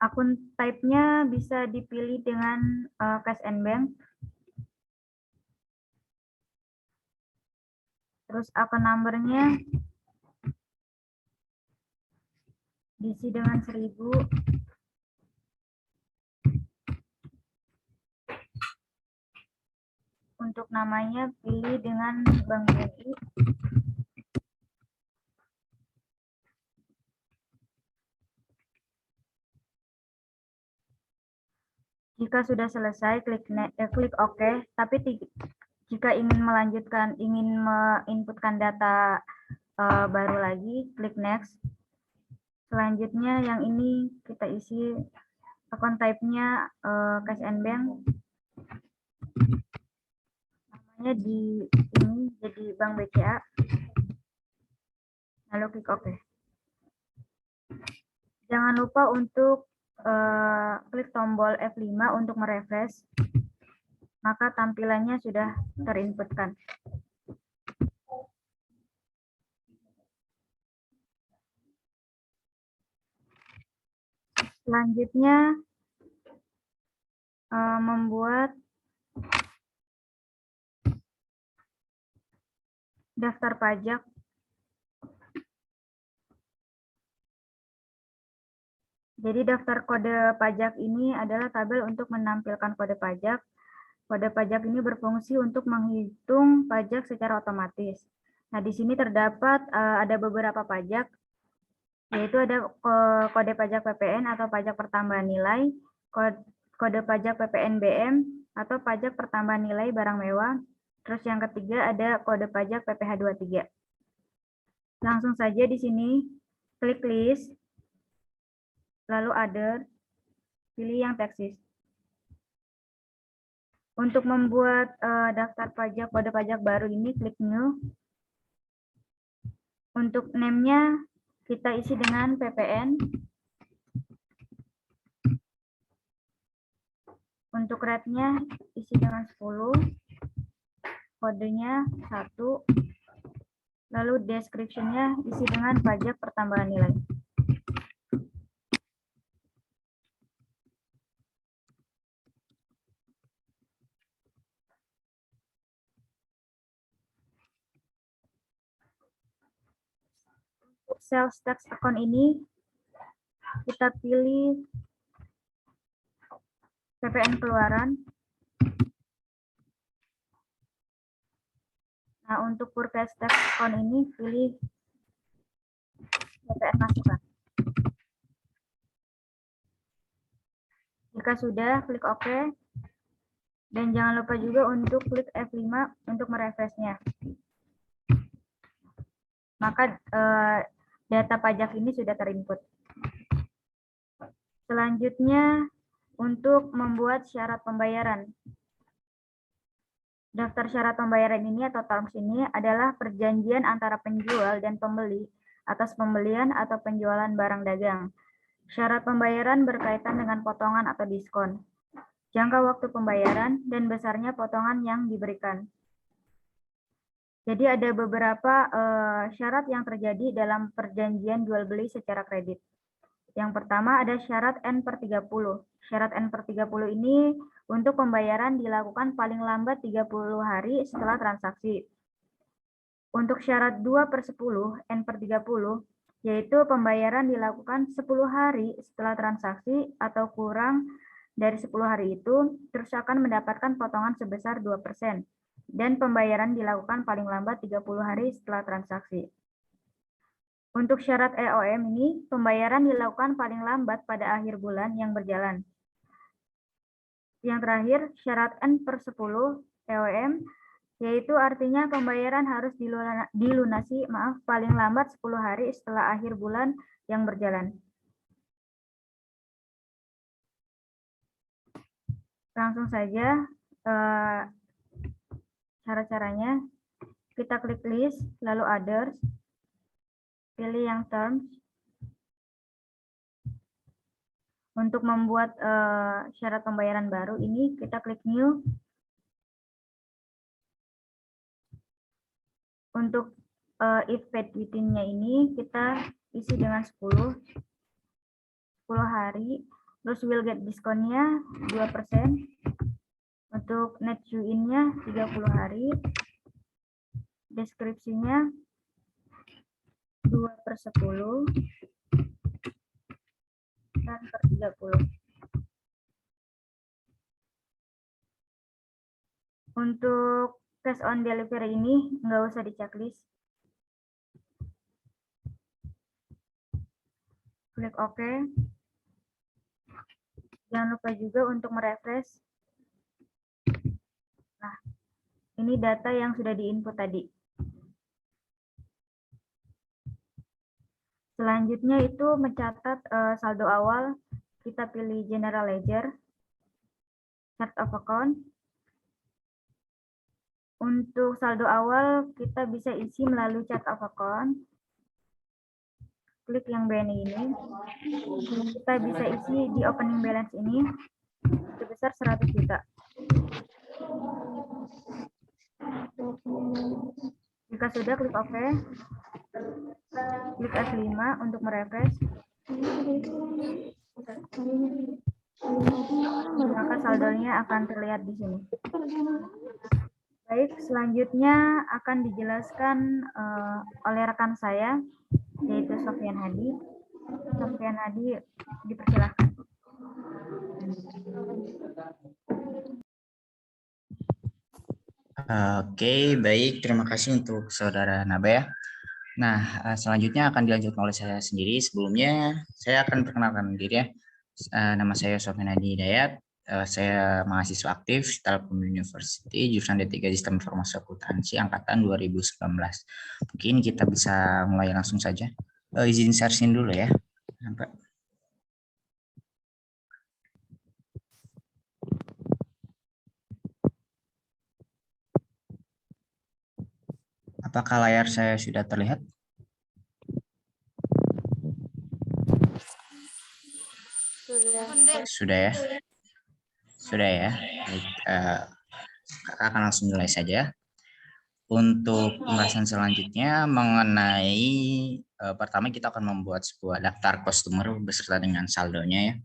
Akun type-nya bisa dipilih dengan cash and bank. Terus akun number-nya diisi dengan 1000. Untuk namanya pilih dengan Bank BNI. Jika sudah selesai, klik OK. Tapi jika ingin melanjutkan, ingin menginputkan data baru lagi, klik next. Selanjutnya yang ini kita isi akun type-nya cash and bank. Namanya di ini jadi Bank BCA. Lalu klik OK. Jangan lupa untuk klik tombol F5 untuk merefresh, maka tampilannya sudah terinputkan. Selanjutnya, membuat daftar pajak. Jadi daftar kode pajak ini adalah tabel untuk menampilkan kode pajak. Kode pajak ini berfungsi untuk menghitung pajak secara otomatis. Nah, di sini terdapat ada beberapa pajak, yaitu ada kode pajak PPN atau pajak pertambahan nilai, kode pajak PPNBM atau pajak pertambahan nilai barang mewah. Terus yang ketiga ada kode pajak PPh 23. Langsung saja di sini klik list. Lalu other, pilih yang teksis. Untuk membuat daftar pajak kode pajak baru ini, klik new. Untuk name-nya kita isi dengan PPN. Untuk rate-nya isi dengan 10. Kodenya 1. Lalu description-nya isi dengan pajak pertambahan nilai. Sales tax account ini kita pilih PPN keluaran. Nah, untuk purchase tax account ini pilih PPN masukan. Jika sudah, klik OK. Dan jangan lupa juga untuk klik F5 untuk merefreshnya. Maka data pajak ini sudah terinput. Selanjutnya, untuk membuat syarat pembayaran. Daftar syarat pembayaran ini atau terms ini adalah perjanjian antara penjual dan pembeli atas pembelian atau penjualan barang dagang. Syarat pembayaran berkaitan dengan potongan atau diskon, jangka waktu pembayaran, dan besarnya potongan yang diberikan. Jadi ada beberapa syarat yang terjadi dalam perjanjian jual beli secara kredit. Yang pertama ada syarat N/30. Syarat N/30 ini untuk pembayaran dilakukan paling lambat 30 hari setelah transaksi. Untuk syarat 2/10 N/30, yaitu pembayaran dilakukan 10 hari setelah transaksi atau kurang dari 10 hari itu, terus akan mendapatkan potongan sebesar 2%. Dan pembayaran dilakukan paling lambat 30 hari setelah transaksi. Untuk syarat EOM ini, pembayaran dilakukan paling lambat pada akhir bulan yang berjalan. Yang terakhir, syarat N/10 EOM, yaitu artinya pembayaran harus dilunasi paling lambat 10 hari setelah akhir bulan yang berjalan. Langsung saja cara-caranya. Kita klik list, lalu others, pilih yang terms. Untuk membuat syarat pembayaran baru ini, kita klik new. Untuk if paid within-nya ini kita isi dengan 10 hari, terus will get discount-nya 2%. Untuk net due in-nya 30 hari, deskripsinya 2/10 dan per 30. Untuk cash on delivery ini nggak usah di checklist. Klik OK. Jangan lupa juga untuk merefresh. Nah, ini data yang sudah diinput tadi. Selanjutnya itu mencatat saldo awal. Kita pilih General Ledger, Chart of Account. Untuk saldo awal kita bisa isi melalui Chart of Account. Klik yang BNI ini. Kita bisa isi di opening balance ini sebesar 100 juta. Jika sudah, klik OK. Klik F5 untuk merefresh. Maka saldonya akan terlihat di sini. Baik, selanjutnya akan dijelaskan oleh rekan saya, yaitu Sofyan Hadi. Sofyan Hadi, dipersilakan. Oke, baik. Terima kasih untuk Saudara Naba ya. Nah, selanjutnya akan dilanjutkan oleh saya sendiri. Sebelumnya, saya akan perkenalkan diri ya. Nama saya Sofyan Hadi Hidayat. Saya mahasiswa aktif Telkom University, jurusan D3 Sistem Informasi Akuntansi angkatan 2019. Mungkin kita bisa mulai langsung saja. Izin share screen dulu ya. Apakah layar saya sudah terlihat? Sudah ya? Sudah ya. Baik, akan langsung mulai saja. Untuk pembahasan selanjutnya mengenai pertama kita akan membuat sebuah daftar customer beserta dengan saldonya ya.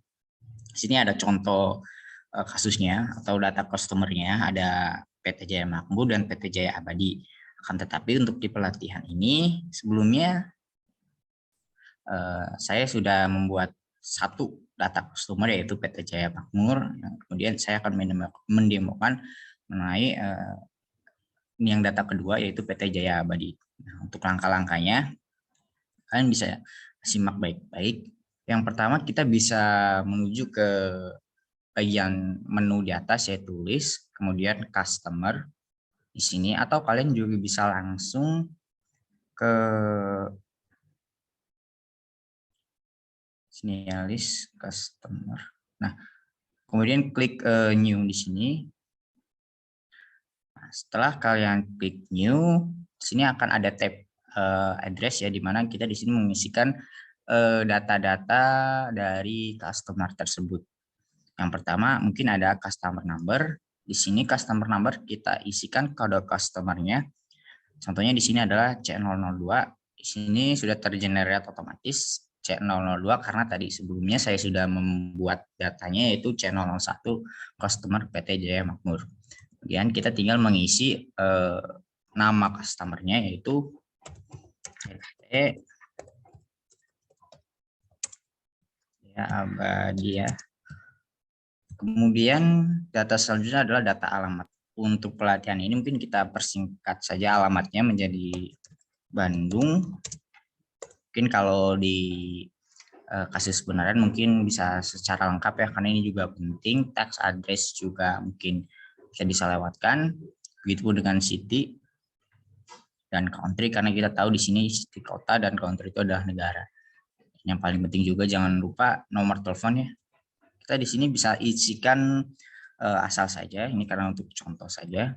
Di sini ada contoh kasusnya atau data customernya, ada PT Jaya Makmur dan PT Jaya Abadi. Akan tetapi untuk di pelatihan ini sebelumnya saya sudah membuat satu data customer yaitu PT Jaya Makmur. Kemudian saya akan mendemokan mengenai yang data kedua yaitu PT Jaya Abadi. Nah, untuk langkah-langkahnya kalian bisa simak baik-baik. Yang pertama kita bisa menuju ke bagian menu di atas yaitu list, kemudian customer di sini, atau kalian juga bisa langsung ke sini ya, list customer. Nah, kemudian klik new di sini. Nah, setelah kalian klik new, di sini akan ada tab address ya, di mana kita di sini mengisikan data-data dari customer tersebut. Yang pertama mungkin ada customer number. Di sini customer number kita isikan kode customernya. Contohnya di sini adalah C002. Di sini sudah tergenerate otomatis C002 karena tadi sebelumnya saya sudah membuat datanya yaitu C001 customer PT Jaya Makmur. Kemudian kita tinggal mengisi nama customer-nya yaitu PT ya abadi ya. Kemudian data selanjutnya adalah data alamat. Untuk pelatihan ini mungkin kita persingkat saja alamatnya menjadi Bandung. Mungkin kalau di kasus kebenaran mungkin bisa secara lengkap ya, karena ini juga penting. Tax address juga mungkin bisa dilewatkan. Begitupun dengan city dan country, karena kita tahu di sini city kota dan country itu adalah negara. Yang paling penting juga jangan lupa nomor teleponnya. Kita di sini bisa isikan asal saja, ini karena untuk contoh saja.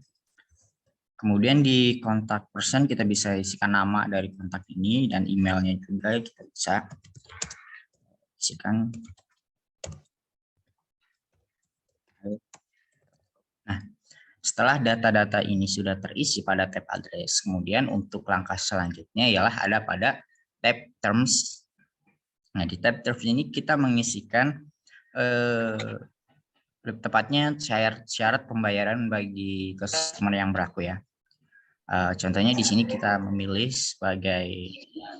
Kemudian di kontak person kita bisa isikan nama dari kontak ini dan emailnya juga kita bisa isikan. Nah, setelah data-data ini sudah terisi pada tab address, kemudian untuk langkah selanjutnya ialah ada pada tab terms. Nah, di tab terms ini kita mengisikan tepatnya syarat pembayaran bagi customer yang berlaku ya. Contohnya di sini kita memilih sebagai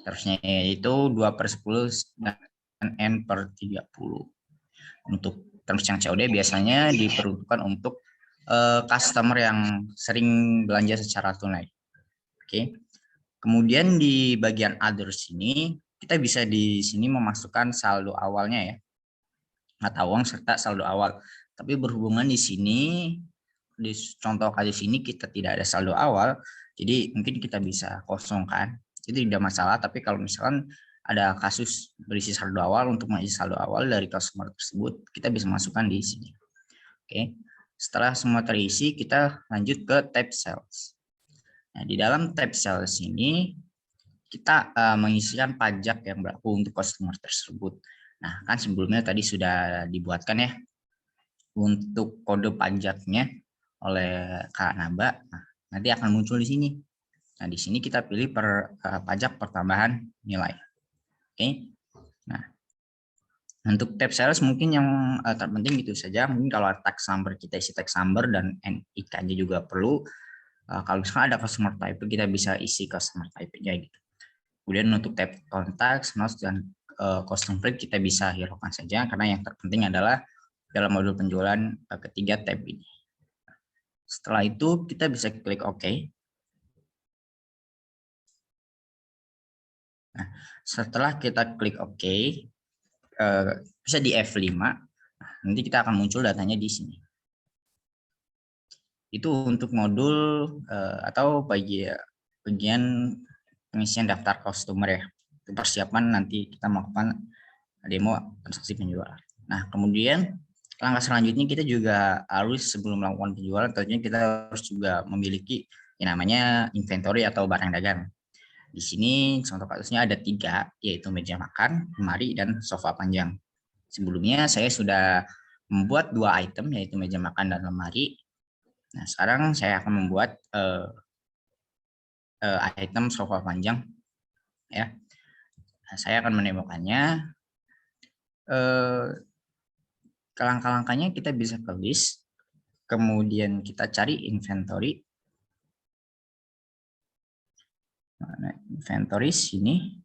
terusnya yaitu 2/10 dan N/30. Untuk terms yang COD biasanya diperuntukkan untuk customer yang sering belanja secara tunai. Oke. Kemudian di bagian others ini kita bisa di sini memasukkan saldo awalnya ya. Mata uang serta saldo awal. Tapi berhubungan di sini di contoh kasus ini kita tidak ada saldo awal, jadi mungkin kita bisa kosongkan, jadi tidak masalah. Tapi kalau misalkan ada kasus berisi saldo awal, untuk mengisi saldo awal dari customer tersebut, kita bisa masukkan di sini. Oke, setelah semua terisi, kita lanjut ke tab sales. Nah, di dalam tab sales ini kita mengisikan pajak yang berlaku untuk customer tersebut. Nah, kan sebelumnya tadi sudah dibuatkan ya untuk kode pajaknya oleh Kak Naba. Nah, nanti akan muncul di sini. Nah, di sini kita pilih pajak pertambahan nilai. Oke. Nah, untuk tab sales mungkin yang terpenting itu saja. Mungkin kalau tax number kita isi tax number dan NIK-nya juga perlu. Kalau misalkan ada customer type kita bisa isi customer type-nya gitu. Kemudian untuk tab contacts, notes dan custom print kita bisa hiraukan saja, karena yang terpenting adalah dalam modul penjualan ketiga tab ini. Setelah itu kita bisa klik OK. Nah, setelah kita klik OK, bisa di F5. Nah, nanti kita akan muncul datanya di sini. Itu untuk modul atau bagian pengisian daftar customer ya. Itu persiapan nanti kita melakukan demo transaksi penjualan. Nah, kemudian langkah selanjutnya kita juga harus sebelum melakukan penjualan tentunya kita harus juga memiliki yang namanya inventory atau barang dagang. Di sini contoh kasusnya ada 3, yaitu meja makan, lemari, dan sofa panjang. Sebelumnya saya sudah membuat 2 item yaitu meja makan dan lemari. Nah, sekarang saya akan membuat item sofa panjang ya. Nah, saya akan menemukannya. Langkah-langkahnya kita bisa ke list, kemudian kita cari inventory. Nah, inventory sini.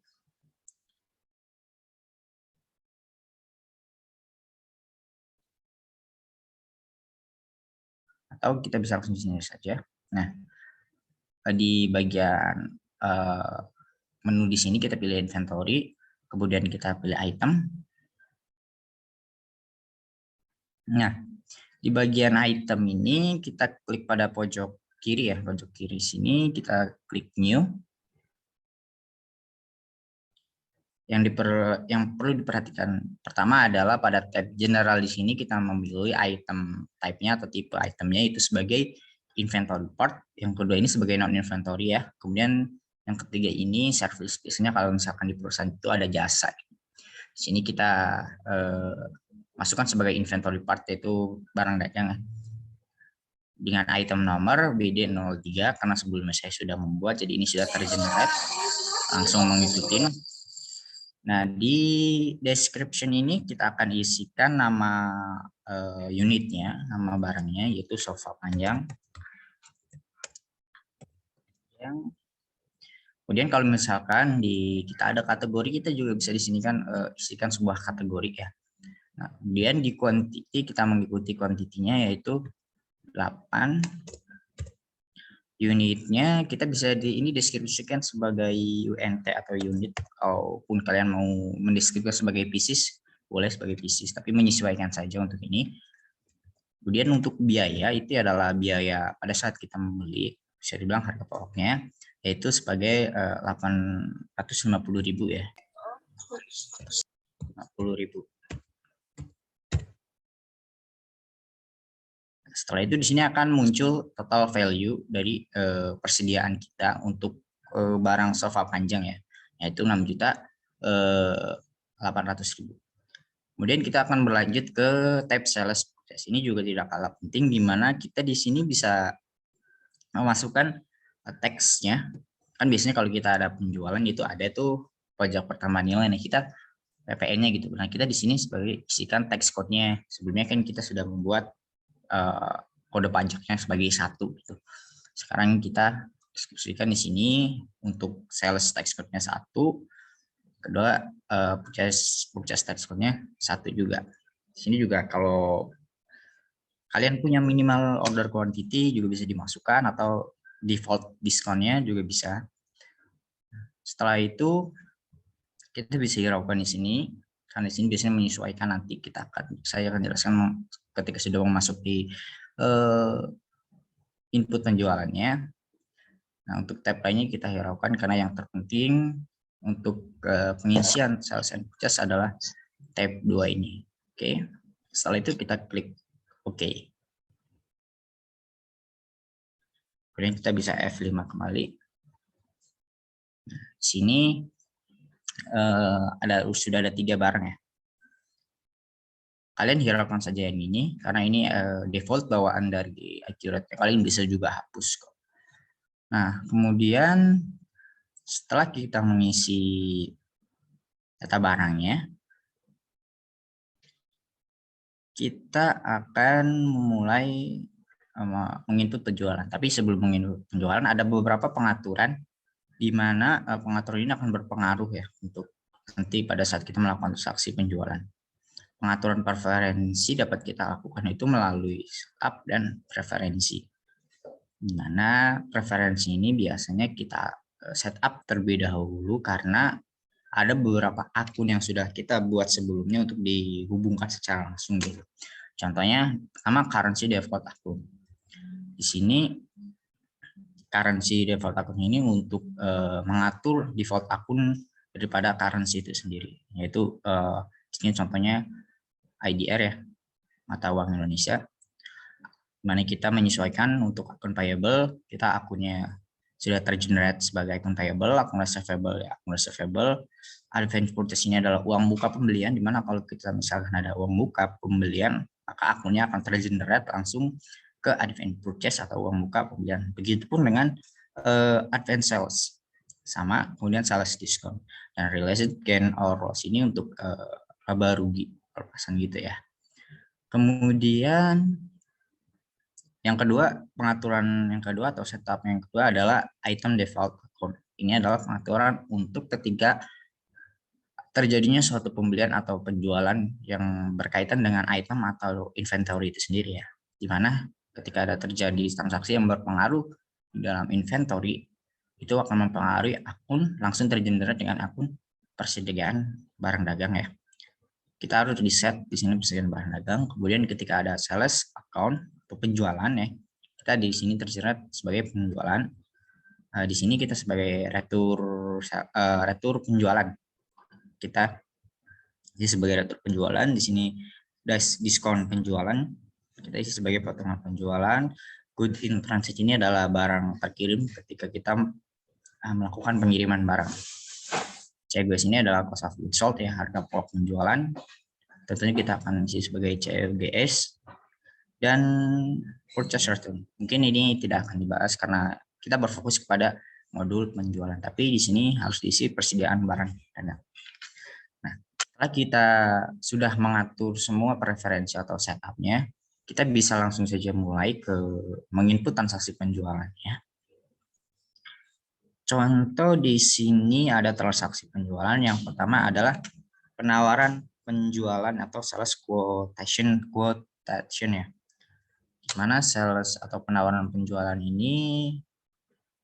Atau kita bisa langsung di sini saja. Nah, di bagian menu di sini kita pilih inventory, kemudian kita pilih item. Nah, di bagian item ini kita klik pada pojok kiri ya, pojok kiri sini kita klik new. Yang perlu diperhatikan pertama adalah pada tab general di sini kita memilih item type-nya atau tipe itemnya itu sebagai inventory part. Yang kedua ini sebagai non inventory ya. Kemudian yang ketiga ini service, biasanya kalau misalkan di perusahaan itu ada jasa. Di sini kita masukkan sebagai inventory part yaitu barang dagang dengan item nomor BD03 karena sebelumnya saya sudah membuat, jadi ini sudah tergenerate, langsung mengikuti. Nah, di description ini kita akan isikan nama unitnya, nama barangnya yaitu sofa panjang. panjang. Kemudian kalau misalkan kita ada kategori, kita juga bisa di sini kan isikan sebuah kategori ya. Nah, kemudian di quantity kita mengikuti kuantitinya yaitu 8. Unitnya kita bisa ini deskripsikan sebagai UNT atau unit, kalaupun kalian mau mendeskripsikan sebagai pieces, boleh sebagai pieces, tapi menyesuaikan saja untuk ini. Kemudian untuk biaya itu adalah biaya pada saat kita membeli, bisa dibilang harga pokoknya, yaitu sebagai 850.000 ya. 50.000. Setelah itu di sini akan muncul total value dari persediaan kita untuk barang sofa panjang ya, yaitu 6.800.000. Kemudian kita akan berlanjut ke tab sales purchase. Ini juga tidak kalah penting, di mana kita di sini bisa memasukkan teksnya. Kan biasanya kalau kita ada penjualan itu ada tuh pajak pertambahan nilai, nah kita PPN-nya gitu. Nah kita di sini sebagai isikan teks code-nya. Sebelumnya kan kita sudah membuat kode pajaknya sebagai 1 gitu. Sekarang kita deskripsikan di sini untuk sales tax code-nya 1, kedua purchase tax code-nya 1 juga. Di sini juga kalau kalian punya minimal order quantity juga bisa dimasukkan, atau default discount-nya juga bisa. Setelah itu kita bisa hiraukan di sini. Karena di sini biasanya menyesuaikan, nanti saya akan jelaskan ketika sudah masuk di input penjualannya. Nah, untuk tab lainnya kita hiraukan karena yang terpenting untuk pengisian sales and purchase adalah tab 2 ini. Oke. Setelah itu kita klik OK. Kemudian kita bisa F5 kembali. Nah, di sini sudah ada 3 barang ya. Kalian hiraukan saja yang ini karena ini default bawaan dari Accurate. Kalian bisa juga hapus kok. Nah, kemudian setelah kita mengisi data barangnya, kita akan memulai menginput penjualan. Tapi sebelum menginput penjualan ada beberapa pengaturan di mana pengaturan ini akan berpengaruh ya untuk nanti pada saat kita melakukan transaksi penjualan. Pengaturan preferensi dapat kita lakukan itu melalui setup dan preferensi. Di mana preferensi ini biasanya kita setup terlebih dahulu karena ada beberapa akun yang sudah kita buat sebelumnya untuk dihubungkan secara langsung gitu. Contohnya pertama currency default akun. Di sini currency default akun ini untuk mengatur default akun daripada currency itu sendiri, yaitu ini contohnya IDR ya, mata uang Indonesia, mana kita menyesuaikan untuk akun payable, kita akunnya sudah tergenerate sebagai akun payable, akun receivable ya, akun receivable. Advance purchase ini adalah uang buka pembelian, dimana kalau kita misalkan ada uang buka pembelian, maka akunnya akan tergenerate langsung ke advance purchase atau uang buka pembelian. Begitupun dengan advance sales, sama kemudian sales discount dan realized gain or loss ini untuk laba rugi perpasan gitu ya. Kemudian yang kedua, pengaturan yang kedua atau setup yang kedua adalah item default account. Ini adalah pengaturan untuk ketika terjadinya suatu pembelian atau penjualan yang berkaitan dengan item atau inventory itu sendiri ya. Di mana ketika ada terjadi transaksi yang berpengaruh di dalam inventory, itu akan mempengaruhi akun, langsung tergenerate dengan akun persediaan barang dagang ya. Kita harus di set di sini persediaan barang dagang. Kemudian ketika ada sales account atau penjualan ya, kita di sini tersirat sebagai penjualan. Di sini kita sebagai retur penjualan. Kita di sebagai retur penjualan, di sini diskon penjualan. Kita isi sebagai potongan penjualan. Good in transit ini adalah barang terkirim ketika kita melakukan pengiriman barang. COGS ini adalah cost of goods sold ya, harga pokok penjualan. Tentunya kita akan isi sebagai COGS dan purchase return. Mungkin ini tidak akan dibahas karena kita berfokus kepada modul penjualan, tapi di sini harus diisi persediaan barang dagang. Nah, setelah kita sudah mengatur semua preferensi atau setupnya, kita bisa langsung saja mulai ke menginput transaksi penjualannya. Contoh di sini ada transaksi penjualan. Yang pertama adalah penawaran penjualan atau sales quotation ya. Dimana sales atau penawaran penjualan ini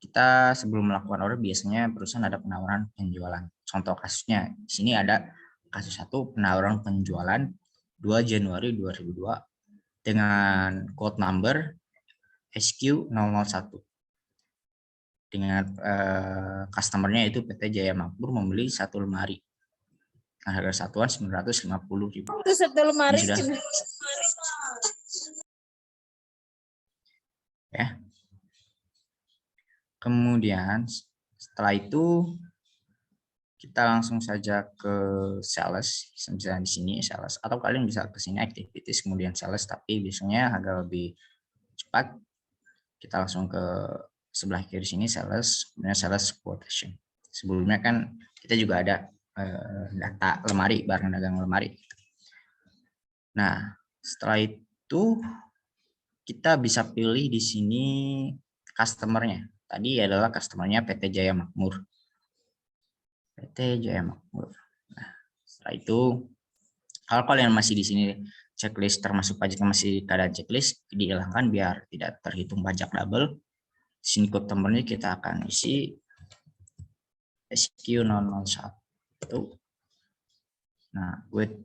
kita sebelum melakukan order biasanya perusahaan ada penawaran penjualan. Contoh kasusnya di sini ada kasus 1 penawaran penjualan 2 Januari 2002 dengan quote number SQ001. Dengan customernya itu PT Jaya Makmur membeli 1 lemari. Harga satuan 950.000. Itu 1 lemari. Ya. Kemudian setelah itu kita langsung saja ke sales, misalnya di sini sales, atau kalian bisa ke sini activities kemudian sales, tapi biasanya agak lebih cepat. Kita langsung ke sebelah kiri sini sales, kemudian sales quotation. Sebelumnya kan kita juga ada data lemari, barang dagang lemari. Nah, setelah itu kita bisa pilih di sini customer-nya. Tadi adalah customer-nya PT Jaya Makmur. PT Jaya Makmur. Nah, setelah itu kalau kalian masih di sini checklist termasuk pajaknya masih keadaan checklist, dihilangkan biar tidak terhitung pajak double. Di sini customer-nya kita akan isi SQ001. Nah, with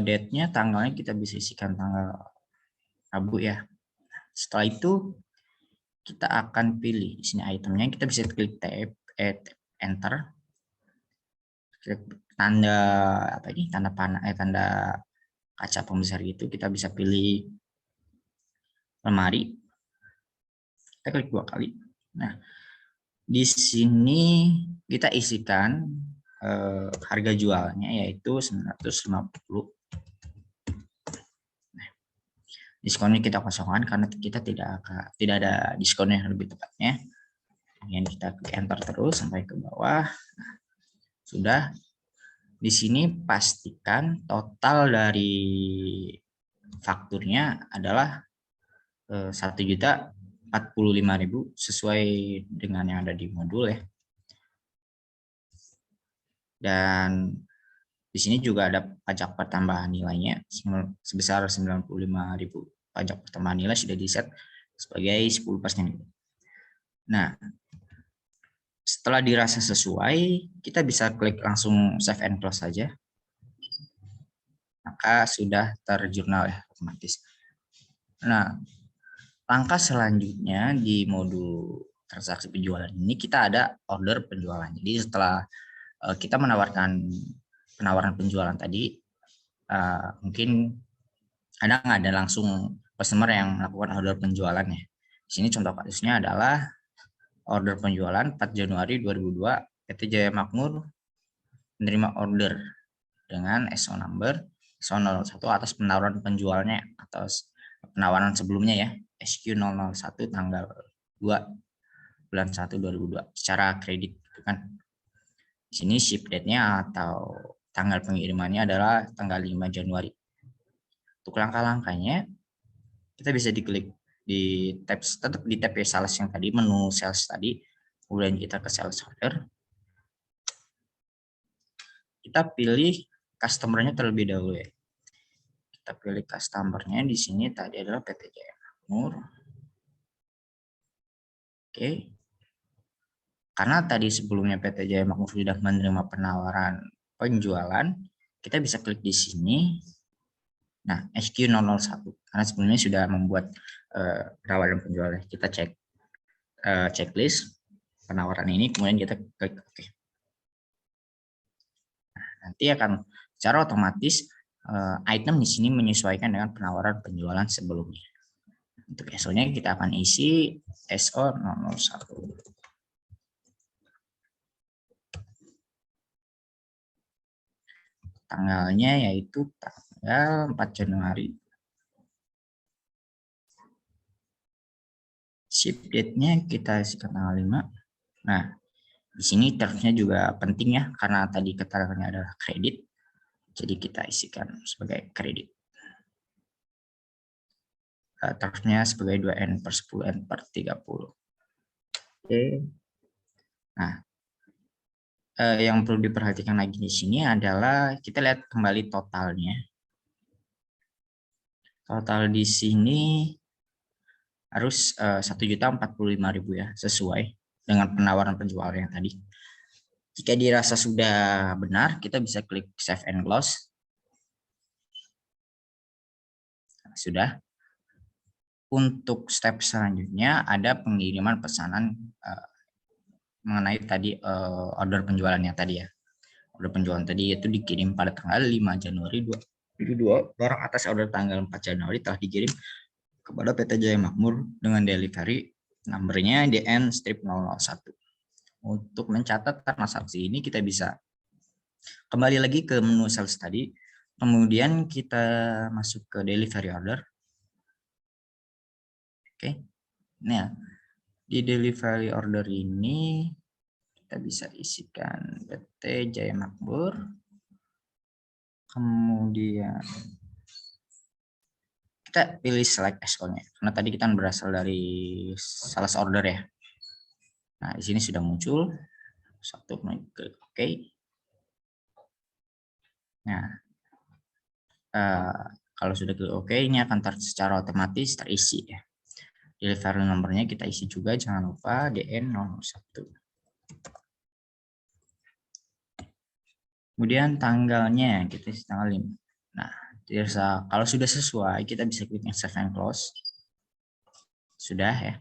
date-nya, tanggalnya kita bisa isikan tanggal Rabu ya. Setelah itu kita akan pilih di sini itemnya, kita bisa klik tab, enter, klik tanda apa ini, tanda panah, tanda kaca pembesar gitu, kita bisa pilih lemari, kita klik 2 kali. Nah, di sini kita isikan harga jualnya yaitu 950. Diskonnya kita kosongkan karena kita tidak ada diskonnya lebih tepatnya. Kemudian kita klik enter terus sampai ke bawah. Nah, sudah. Di sini pastikan total dari fakturnya adalah 1.045.000 sesuai dengan yang ada di modul ya. Dan di sini juga ada pajak pertambahan nilainya sebesar 95.000. Pajak pertambahan nilai sudah di-set sebagai 10%. Nah, setelah dirasa sesuai, kita bisa klik langsung save and close saja. Maka sudah terjurnal ya otomatis. Nah, langkah selanjutnya di modul transaksi penjualan ini kita ada order penjualan. Jadi setelah kita menawarkan penawaran penjualan tadi, mungkin ada langsung customer yang melakukan order penjualannya. Di sini contoh kasusnya adalah order penjualan 4 Januari 2002, PT Jaya Makmur menerima order dengan SO number SO01 atas penawaran penjualnya atau penawaran sebelumnya ya, SQ001 tanggal 2 bulan 1 2002 secara kredit, kan. Di sini ship date-nya atau tanggal pengirimannya adalah tanggal 5 Januari. Untuk langkah-langkahnya kita bisa diklik di tab, tetap di tab sales yang tadi, menu sales tadi, kemudian kita ke sales order. Kita pilih customer-nya terlebih dahulu ya. Kita pilih customer-nya di sini tadi adalah PT Jaya Makmur. Oke. Karena tadi sebelumnya PT Jaya Makmur sudah menerima penawaran penjualan, kita bisa klik di sini. Nah, SQ001 karena sebelumnya sudah membuat penawaran penjualan. Kita cek checklist penawaran ini, kemudian kita klik OK. Nah, nanti akan secara otomatis item di sini menyesuaikan dengan penawaran penjualan sebelumnya. Untuk SO-nya kita akan isi SO001. Tanggalnya yaitu tanggal 4 Januari. Ship date-nya kita isikan tanggal 5. Nah, di sini termsnya juga penting ya, karena tadi keterangannya adalah kredit. Jadi kita isikan sebagai kredit. Termsnya sebagai 2N/10N/30. Oke. Nah, yang perlu diperhatikan lagi di sini adalah kita lihat kembali totalnya. Total di sini harus 1.045.000 ya, sesuai dengan penawaran penjual yang tadi. Jika dirasa sudah benar, kita bisa klik save and close. Sudah. Untuk step selanjutnya ada pengiriman pesanan mengenai tadi order penjualannya tadi ya. Order penjualan tadi itu dikirim pada tanggal 5 Januari 2022. Barang atas order tanggal 4 Januari telah dikirim kepada PT Jaya Makmur dengan delivery nomornya DN-001. Untuk mencatat transaksi ini kita bisa kembali lagi ke menu sales tadi, kemudian kita masuk ke delivery order. Oke. Nah, di delivery order ini kita bisa isikan PT Jaya Makmur. Kemudian kita pilih select as-nya karena tadi kita berasal dari sales order ya. Nah, di sini sudah muncul. Satu klik OK. Nah, kalau sudah klik OK, ini akan secara otomatis terisi ya. Delivery nomornya kita isi juga, jangan lupa DN01. Kemudian tanggalnya kita isi tanggal 5. Nah, kalau sudah sesuai, kita bisa klik save and close. Sudah ya.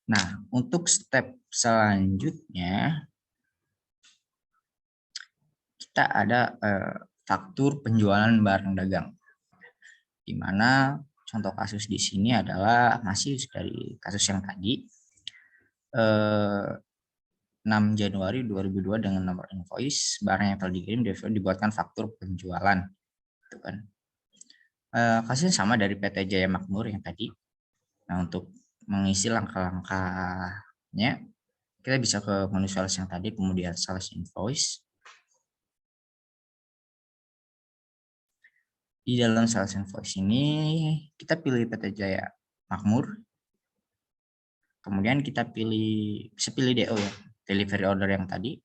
Nah, untuk step selanjutnya kita ada faktur penjualan barang dagang. Di mana contoh kasus di sini adalah masih dari kasus yang tadi 6 Januari 2002 dengan nomor invoice barang yang telah dikirim dibuatkan faktur penjualan. Itu kan. Kasusnya sama dari PT Jaya Makmur yang tadi. Nah, untuk mengisi langkah-langkahnya kita bisa ke menu sales yang tadi, kemudian sales invoice. Di dalam sales invoice ini kita pilih PT Jaya Makmur. Kemudian kita bisa pilih DO ya, delivery order yang tadi.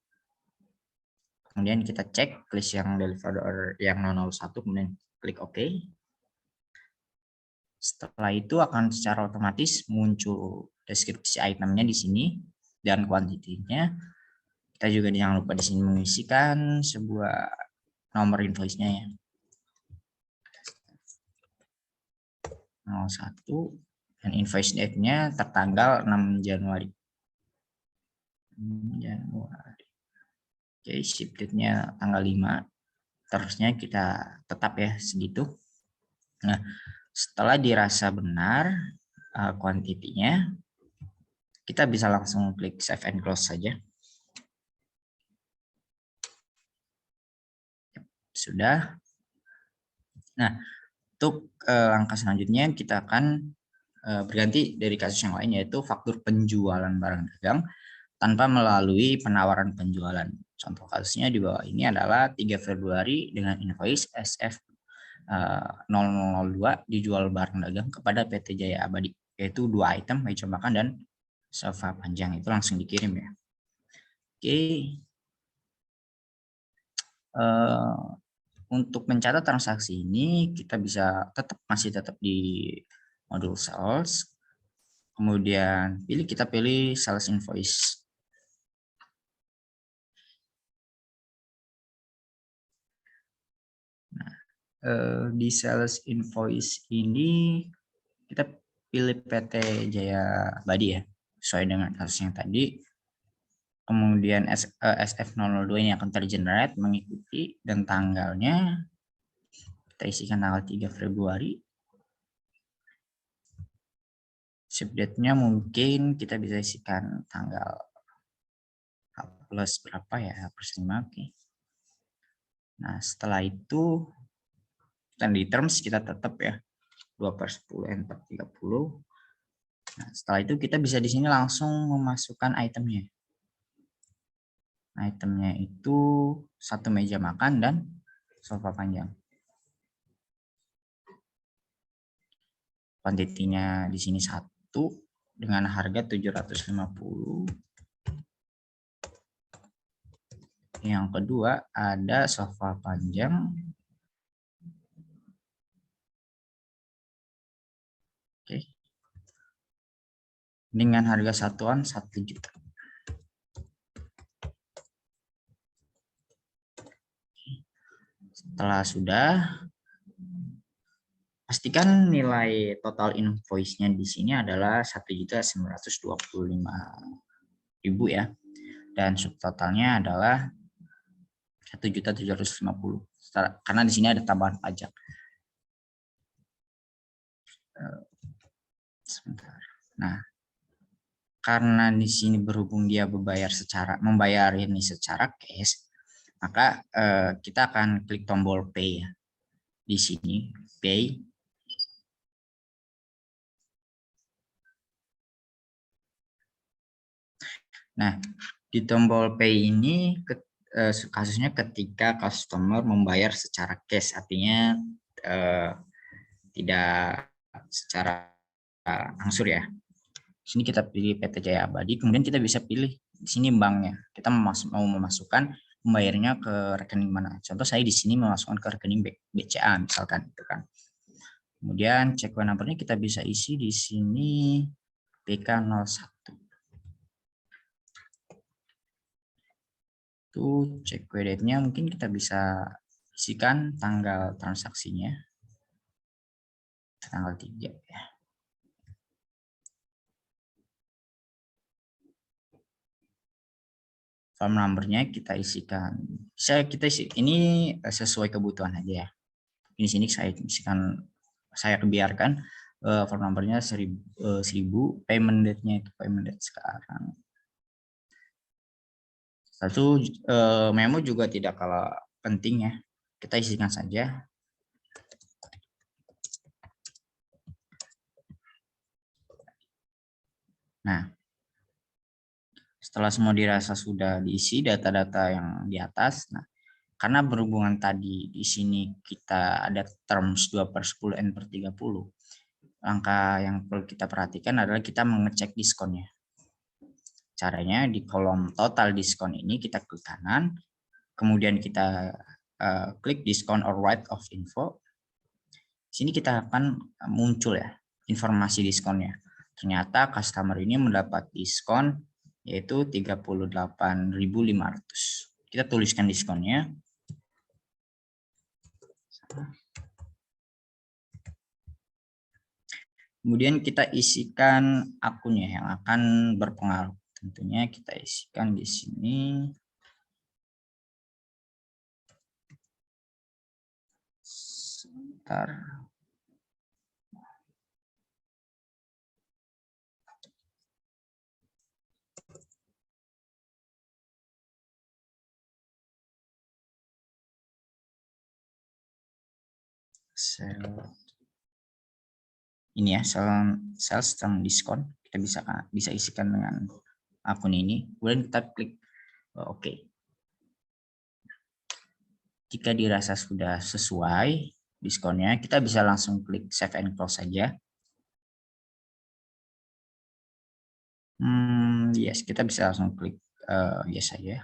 Kemudian kita cek list yang delivery order yang 001, kemudian klik OK. Setelah itu akan secara otomatis muncul deskripsi itemnya di sini dan kuantitinya. Kita juga jangan lupa di sini mengisikan sebuah nomor invoice-nya ya. 01 dan invoice date-nya tertanggal 6 Januari. Oke, ship date-nya tanggal 5. Terusnya kita tetap ya segitu. Nah, setelah dirasa benar kuantitinya, kita bisa langsung klik save and close saja. Sudah. Nah, untuk langkah selanjutnya kita akan berganti dari kasus yang lain, yaitu faktur penjualan barang dagang tanpa melalui penawaran penjualan. Contoh kasusnya di bawah ini adalah 3 Februari dengan invoice SF 002 dijual barang dagang kepada PT Jaya Abadi, yaitu 2 item, meja makan dan sofa panjang. Itu langsung dikirim ya. Oke. Untuk mencatat transaksi ini kita bisa masih tetap di modul sales. Kemudian kita pilih sales invoice. Nah, di sales invoice ini kita pilih PT Jaya Abadi ya, sesuai dengan kasus yang tadi. Kemudian SF002 ini akan tergenerate mengikuti dan tanggalnya kita isikan tanggal 3 Februari. Ship date-nya mungkin kita bisa isikan tanggal plus berapa ya, plus 5. Oke. Nah, setelah itu dan di terms kita tetap ya 2/10 enter 30. Nah, setelah itu kita bisa di sini langsung memasukkan itemnya. Itemnya itu 1 meja makan dan sofa panjang. Kuantitinya di sini 1 dengan harga 750. Yang kedua ada sofa panjang. Oke. Dengan harga satuan 1 juta. Setelah sudah, pastikan nilai total invoice-nya di sini adalah 1.925.000 ya. Dan subtotalnya adalah 1.750.000. Karena di sini ada tambahan pajak. Sebentar. Nah, karena di sini berhubung dia membayar ini secara cash, maka kita akan klik tombol pay ya. Di sini pay. Nah, di tombol pay ini kasusnya ketika customer membayar secara cash, artinya tidak secara langsung ya. Di sini kita pilih PT Jaya Abadi, kemudian kita bisa pilih di sini banknya. Kita mau memasukkan membayarnya ke rekening mana. Contoh saya di sini memasukkan ke rekening BCA misalkan itu kan. Kemudian check numbernya kita bisa isi di sini PK01. Itu check date-nya mungkin kita bisa isikan tanggal transaksinya. Tanggal 3 ya. Form number-nya kita isikan. Kita isi ini sesuai kebutuhan aja ya. Di sini saya isikan, saya biarkan form number-nya 1000, payment date-nya itu payment date sekarang. Satu memo juga tidak kalah penting ya. Kita isikan saja. Nah, setelah semua dirasa sudah diisi data-data yang di atas, nah karena berhubungan tadi di sini kita ada terms 2/10 N/30, langkah yang perlu kita perhatikan adalah kita mengecek diskonnya. Caranya di kolom total diskon ini kita klik kanan, kemudian kita klik diskon or right of info. Sini kita akan muncul ya informasi diskonnya. Ternyata customer ini mendapat diskon yaitu 38.500. Kita tuliskan diskonnya. Kemudian kita isikan akunnya yang akan berpengaruh. Tentunya kita isikan di sini. Sebentar. Ini ya, sales term diskon. Kita bisa isikan dengan akun ini. Kemudian kita klik OK. Jika dirasa sudah sesuai diskonnya, kita bisa langsung klik save and close saja. Yes, kita bisa langsung klik yes saja.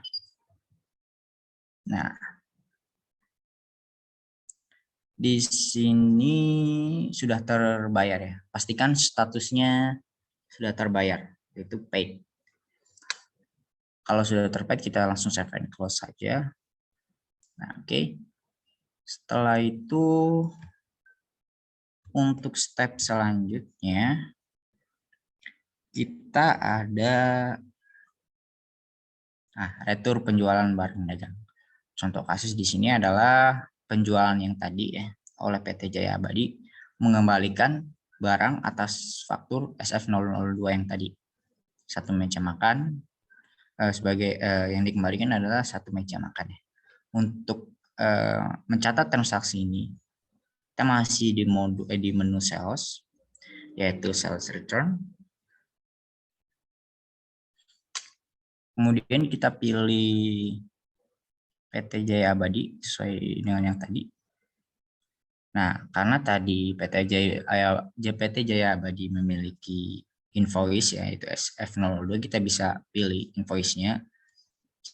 Nah, di sini sudah terbayar ya. Pastikan statusnya sudah terbayar, yaitu paid. Kalau sudah terpaid, kita langsung save and close saja. Nah, oke. Setelah itu, untuk step selanjutnya, kita ada retur penjualan barang dagang. Contoh kasus di sini adalah penjualan yang tadi ya oleh PT Jaya Abadi mengembalikan barang atas faktur SF002 yang tadi. Satu meja makan sebagai yang dikembalikan adalah satu meja makan ya. Untuk mencatat transaksi ini kita masih di menu sales yaitu sales return. Kemudian kita pilih PT Jaya Abadi sesuai dengan yang tadi. Nah, karena tadi PT Jaya Abadi memiliki invoice yaitu SF02, kita bisa pilih invoice-nya.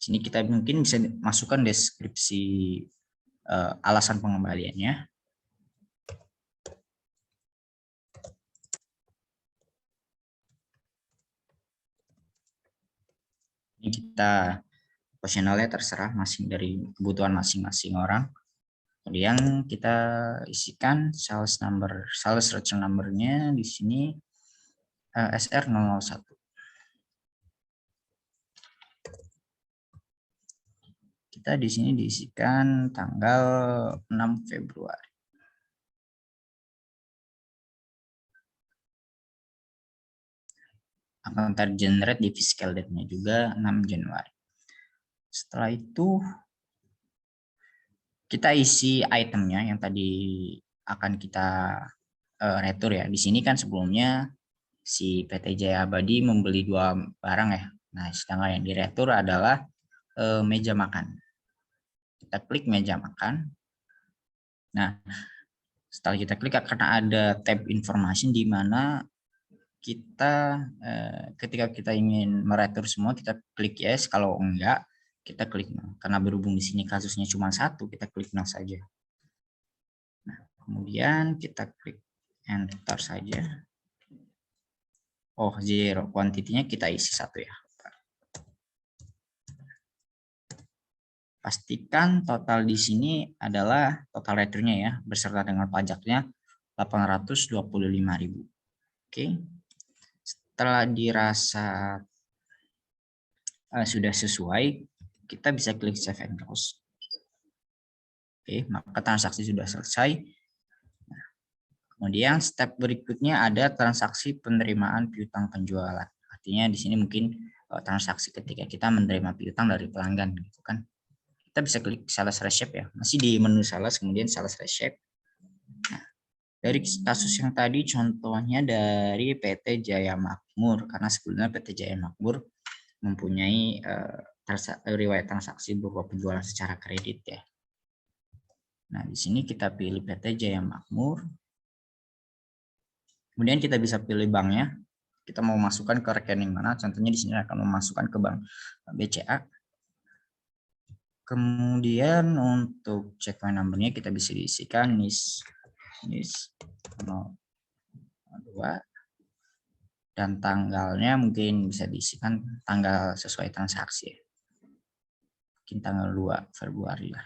Sini kita mungkin bisa masukkan deskripsi alasan pengembaliannya. Ini kita opsionalnya terserah masing dari kebutuhan masing-masing orang. Kemudian kita isikan sales return number-nya di sini SR001. Kita di sini diisikan tanggal 6 Februari. Akan tergenerate di fiscal date-nya juga 6 Januari. Setelah itu kita isi itemnya yang tadi akan kita retur ya. Di sini kan sebelumnya si PT Jaya Abadi membeli 2 barang ya. Nah, sedangkan yang diretur adalah meja makan. Kita klik meja makan. Nah, setelah kita klik akan ada tab information di mana kita ketika kita ingin meretur semua kita klik yes, kalau enggak kita klik no. Karena berhubung di sini kasusnya cuma 1, kita klik no saja. Nah, kemudian kita klik enter saja. Oh, 0, kuantitinya kita isi 1 ya. Pastikan total di sini adalah total returnya ya, beserta dengan pajaknya 825.000. Oke. Setelah dirasa sudah sesuai, kita bisa klik save and close. Oke, maka transaksi sudah selesai. Nah, kemudian step berikutnya ada transaksi penerimaan piutang penjualan. Artinya di sini mungkin transaksi ketika kita menerima piutang dari pelanggan gitu kan. Kita bisa klik sales receipt ya, masih di menu sales, kemudian sales receipt. Nah, dari kasus yang tadi contohnya dari PT Jaya Makmur, karena sebelumnya PT Jaya Makmur mempunyai riwayat transaksi berupa penjualan secara kredit ya. Nah, di sini kita pilih PT Jaya Makmur. Kemudian kita bisa pilih banknya. Kita mau masukkan ke rekening mana? Contohnya di sini akan memasukkan ke bank BCA. Kemudian untuk check point number-nya kita bisa diisikan NIS 02 dan tanggalnya mungkin bisa diisikan tanggal sesuai transaksi. Mungkin tanggal 2 Februari lah.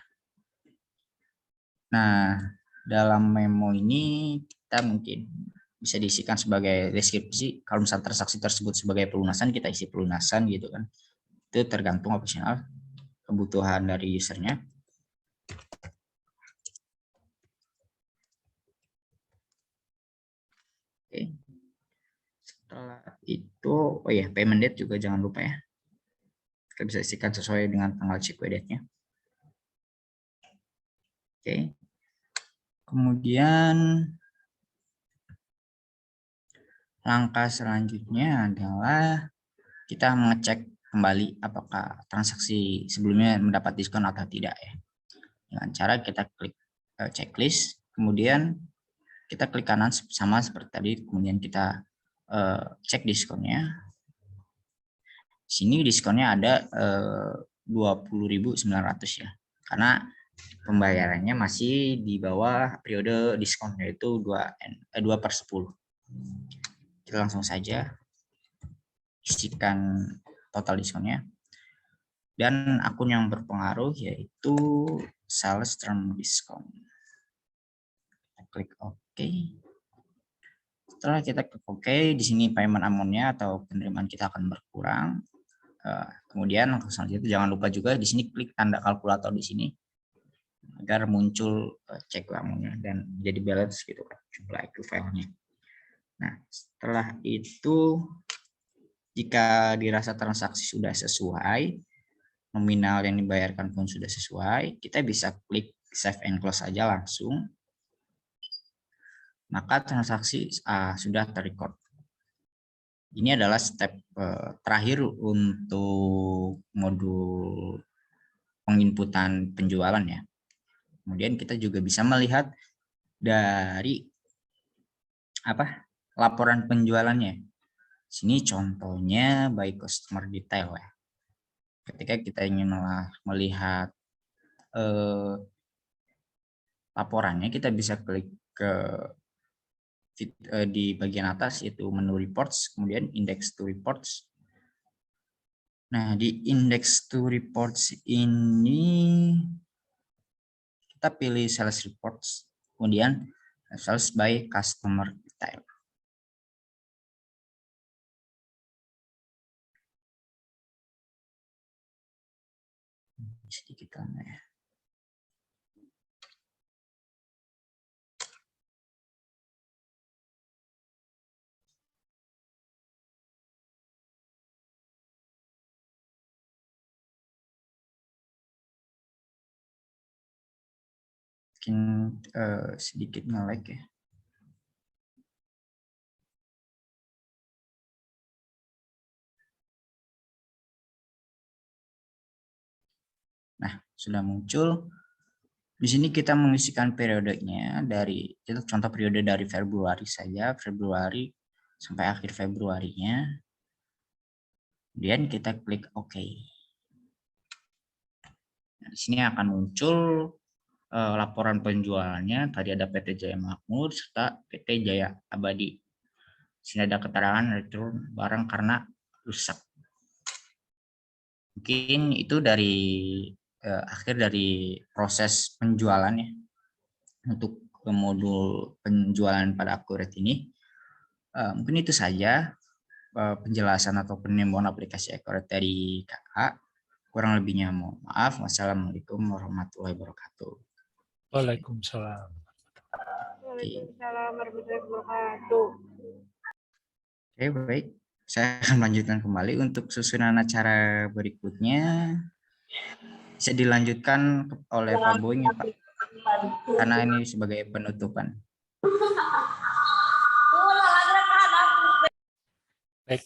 Nah, dalam memo ini kita mungkin bisa diisikan sebagai deskripsi. Kalau misalnya transaksi tersebut sebagai pelunasan, kita isi pelunasan gitu kan. Itu tergantung opsional kebutuhan dari usernya. Oke. Setelah itu, oh ya, payment date juga jangan lupa ya. Kita bisa isikan sesuai dengan tanggal check date-nya. Oke. Kemudian langkah selanjutnya adalah kita mengecek kembali apakah transaksi sebelumnya mendapat diskon atau tidak ya. Dengan cara kita klik checklist, kemudian kita klik kanan sama seperti tadi, kemudian kita cek diskonnya. Sini diskonnya ada 20.900 ya, karena pembayarannya masih di bawah periode diskon yaitu 2/10. Kita langsung saja isikan total diskonnya. Dan akun yang berpengaruh yaitu sales term discount. Kita klik OK. Setelah kita klik OK, di sini payment amount-nya atau penerimaan kita akan berkurang. Kemudian langkah selanjutnya jangan lupa juga di sini klik tanda kalkulator di sini agar muncul cek amount-nya dan jadi balance gitu kan, jumlah filenya. Nah, setelah itu jika dirasa transaksi sudah sesuai, nominal yang dibayarkan pun sudah sesuai, kita bisa klik save and close saja langsung. Maka transaksi sudah terrecord. Ini adalah step terakhir untuk modul penginputan penjualan ya. Kemudian kita juga bisa melihat dari laporan penjualannya. Sini contohnya by customer detail ya. ketika kita ingin melihat laporannya, kita bisa klik ke di bagian atas, yaitu menu reports, kemudian index to reports. Nah, di index to reports ini kita pilih sales reports, kemudian sales by customer detail. Sedikit lama ya. Mungkin sedikit nge-lag ya. Nah, sudah muncul. Di sini kita mengisikan periodenya dari, itu contoh periode dari Februari saja, Februari sampai akhir Februarinya. Kemudian kita klik OK. Nah, di sini akan muncul laporan penjualannya. Tadi ada PT Jaya Makmur serta PT Jaya Abadi. Di sini ada keterangan return barang karena rusak. Mungkin itu dari akhir dari proses penjualannya untuk modul penjualan pada Accurate ini. Mungkin itu saja penjelasan atau penyembuhan aplikasi Accurate dari kakak. Kurang lebihnya mohon maaf. Wassalamualaikum warahmatullahi wabarakatuh. Waalaikumsalam. Waalaikumsalam warahmatullahi wabarakatuh. Oke, baik. Saya akan melanjutkan kembali untuk susunan acara berikutnya. Bisa dilanjutkan oleh Pak Boy ya, Pak. Karena ini sebagai penutupan. Baik,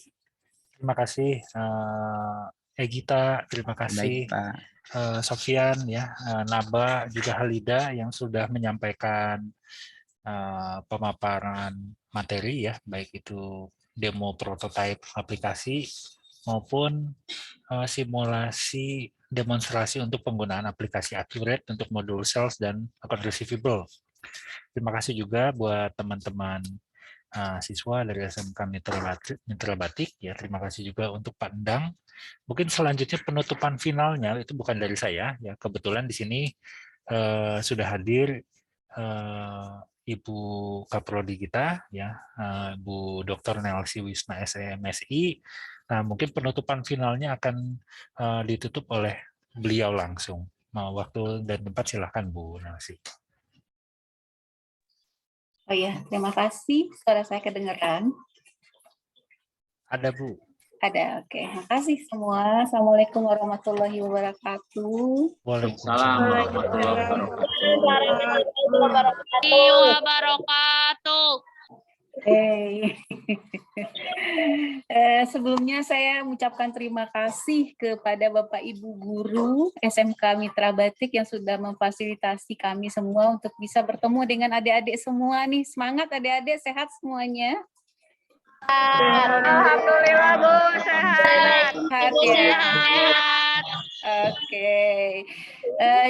terima kasih Egita, terima kasih Baik, Pak. Sofian, ya, Naba, juga Halida yang sudah menyampaikan pemaparan materi ya, baik itu demo prototipe aplikasi maupun simulasi demonstrasi untuk penggunaan aplikasi Accurate untuk modul sales dan account receivable. Terima kasih juga buat teman-teman siswa dari SMK Mitra Batik ya. Terima kasih juga untuk Pak Endang. Mungkin selanjutnya penutupan finalnya itu bukan dari saya ya. Kebetulan di sini sudah hadir Ibu Kaprodi kita ya, Bu Dr. Nelsi Wisma SMSI. Nah, mungkin penutupan finalnya akan ditutup oleh beliau langsung. Waktu dan tempat silakan Bu Nelsi. Oh ya, terima kasih. Suara saya kedengaran? Ada Bu. Ada, oke. Terima kasih semua. Assalamualaikum warahmatullahi wabarakatuh. Waalaikumsalam warahmatullahi Wabarakatuh. Sebelumnya saya mengucapkan terima kasih kepada Bapak Ibu Guru SMK Mitra Batik yang sudah memfasilitasi kami semua untuk bisa bertemu dengan adik-adik semua nih. Semangat adik-adik, sehat semuanya. Alhamdulillah Bu, sehat. Sehat Ibu ya. sehat. Oke.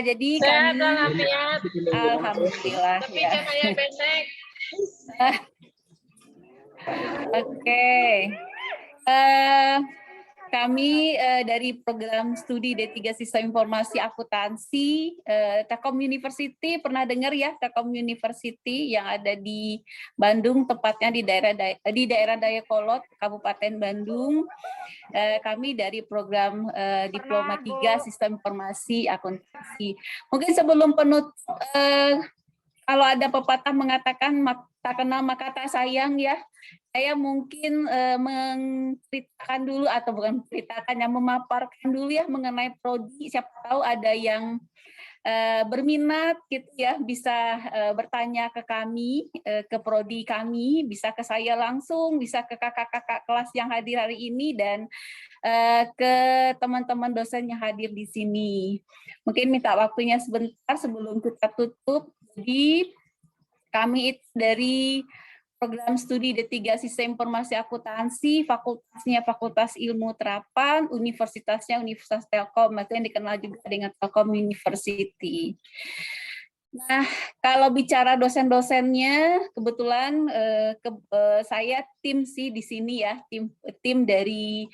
Jadi Sehat kami walafiat. alhamdulillah Tapi ya. katanya besek. Oke. Kami dari program studi D3 Sistem Informasi Akuntansi Telkom University, pernah dengar ya Telkom University yang ada di Bandung, tepatnya di daerah Dayakolot, Kabupaten Bandung. Kami dari program Diploma 3 Sistem Informasi Akuntansi. Mungkin sebelum kalau ada pepatah mengatakan tak kenal maka tak sayang ya, saya mungkin menceritakan dulu atau bukan menceritakan, yang memaparkan dulu ya mengenai prodi. Siapa tahu ada yang berminat gitu ya, bisa bertanya ke kami, ke prodi kami, bisa ke saya langsung, bisa ke kakak-kakak kelas yang hadir hari ini, dan ke teman-teman dosen yang hadir di sini. Mungkin minta waktunya sebentar sebelum kita tutup. Jadi kami itu dari program studi D3 Sistem Informasi Akuntansi, fakultasnya Fakultas Ilmu Terapan, universitasnya Universitas Telkom, atau yang dikenal juga dengan Telkom University. Nah, kalau bicara dosen-dosennya, kebetulan saya tim sih di sini ya, tim dari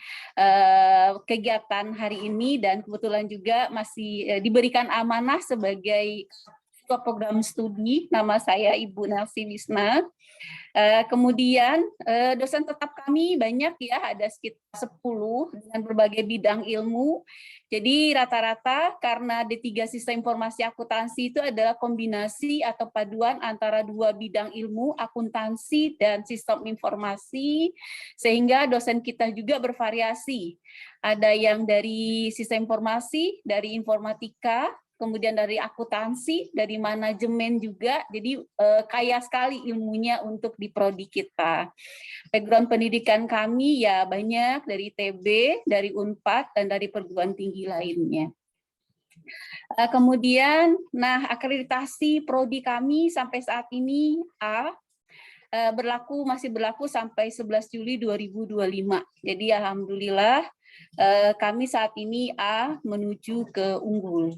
kegiatan hari ini, dan kebetulan juga masih diberikan amanah sebagai ketua program studi. Nama saya Ibu Nelsi Wisna. Kemudian dosen tetap kami banyak ya, ada sekitar 10 dengan berbagai bidang ilmu. Jadi rata-rata karena D3 Sistem Informasi Akuntansi itu adalah kombinasi atau paduan antara dua bidang ilmu, akuntansi dan sistem informasi, sehingga dosen kita juga bervariasi. Ada yang dari sistem informasi, dari informatika, kemudian dari akuntansi, dari manajemen juga, jadi kaya sekali ilmunya untuk di prodi kita. Background pendidikan kami ya banyak dari ITB, dari Unpad, dan dari perguruan tinggi lainnya. Kemudian, nah akreditasi prodi kami sampai saat ini A, masih berlaku sampai 11 Juli 2025. Jadi alhamdulillah kami saat ini A menuju ke unggul.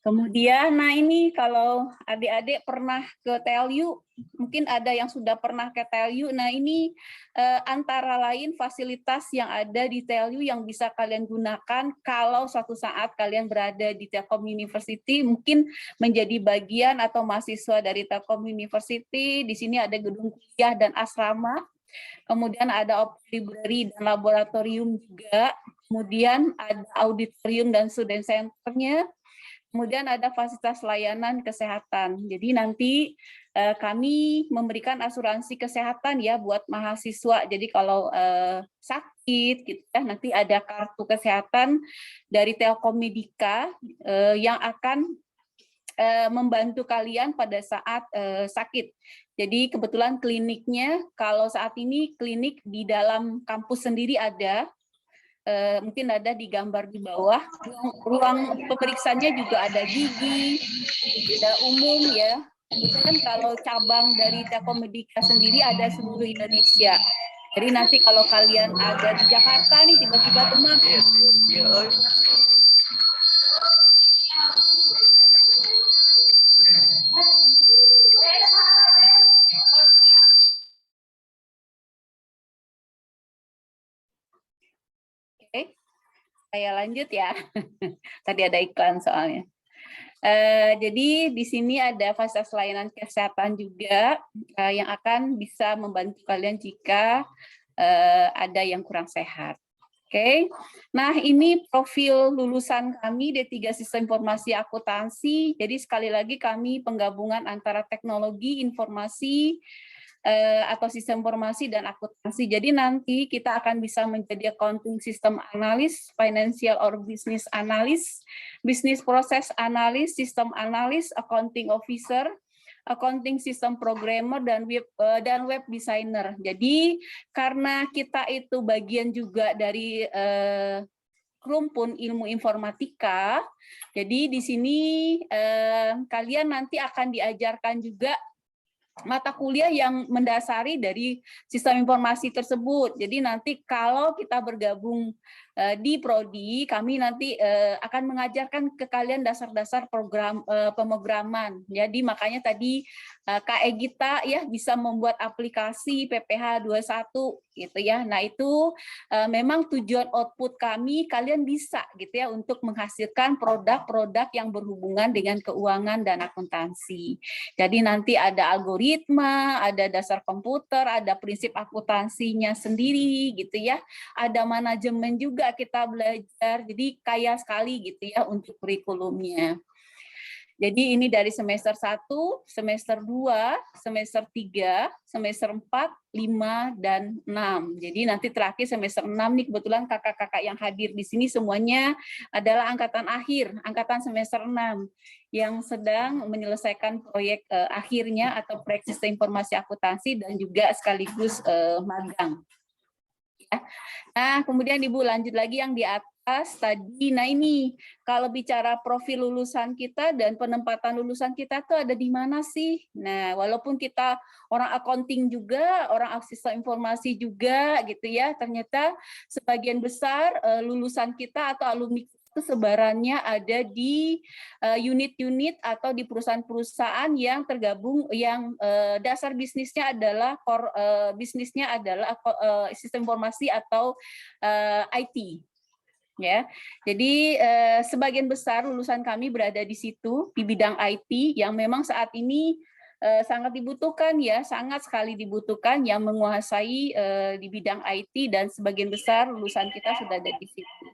Kemudian, nah ini kalau adik-adik pernah ke TLU, mungkin ada yang sudah pernah ke TLU. Nah ini antara lain fasilitas yang ada di TLU yang bisa kalian gunakan kalau suatu saat kalian berada di Telkom University, mungkin menjadi bagian atau mahasiswa dari Telkom University. Di sini ada gedung kuliah dan asrama. Kemudian ada library dan laboratorium juga. Kemudian ada auditorium dan student center-nya. Kemudian ada fasilitas layanan kesehatan. Jadi nanti kami memberikan asuransi kesehatan ya buat mahasiswa. Jadi kalau sakit gitu ya, nanti ada kartu kesehatan dari Telkom Medica yang akan membantu kalian pada saat sakit. Jadi kebetulan kliniknya, kalau saat ini klinik di dalam kampus sendiri ada, mungkin ada di gambar di bawah. Ruang pemeriksaannya juga ada gigi, ada umum ya. Kemudian kalau cabang dari Telkom Medica sendiri ada seluruh Indonesia. Jadi nanti kalau kalian ada di Jakarta nih tiba-tiba demam, Oke, saya lanjut ya. Tadi ada iklan soalnya. Jadi di sini ada fasilitas layanan kesehatan juga yang akan bisa membantu kalian jika ada yang kurang sehat. Oke, nah ini profil lulusan kami D3 Sistem Informasi Akuntansi. Jadi sekali lagi kami penggabungan antara teknologi informasi atau sistem informasi dan akuntansi. Jadi nanti kita akan bisa menjadi accounting system analyst, financial or business analyst, business process analyst, system analyst, accounting officer, accounting system programmer, dan web designer. Jadi karena kita itu bagian juga dari rumpun ilmu informatika, jadi di sini kalian nanti akan diajarkan juga mata kuliah yang mendasari dari sistem informasi tersebut. Jadi nanti kalau kita bergabung di prodi, kami nanti akan mengajarkan ke kalian dasar-dasar program pemrograman. Jadi makanya tadi Kak Egita ya bisa membuat aplikasi PPH 21 gitu ya. Nah itu memang tujuan output kami, kalian bisa gitu ya untuk menghasilkan produk-produk yang berhubungan dengan keuangan dan akuntansi. Jadi nanti ada algoritma, ada dasar komputer, ada prinsip akuntansinya sendiri gitu ya. Ada manajemen juga kita belajar. Jadi kaya sekali gitu ya untuk kurikulumnya. Jadi ini dari semester 1, semester 2, semester 3, semester 4, 5, dan 6. Jadi nanti terakhir semester 6 nih kebetulan kakak-kakak yang hadir di sini semuanya adalah angkatan akhir, angkatan semester 6 yang sedang menyelesaikan proyek akhirnya atau proyek sistem informasi akuntansi dan juga sekaligus magang. ya. Nah, kemudian Ibu lanjut lagi yang di atas tadi. Nah, ini kalau bicara profil lulusan kita dan penempatan lulusan kita tuh ada di mana sih? Nah, walaupun kita orang accounting juga, orang sistem informasi juga gitu ya, ternyata sebagian besar lulusan kita atau alumni itu sebarannya ada di unit-unit atau di perusahaan-perusahaan yang tergabung yang dasar bisnisnya adalah sistem informasi atau IT. Ya, jadi sebagian besar lulusan kami berada di situ di bidang IT yang memang saat ini sangat dibutuhkan ya, sangat sekali dibutuhkan yang menguasai di bidang IT dan sebagian besar lulusan kita sudah ada di situ.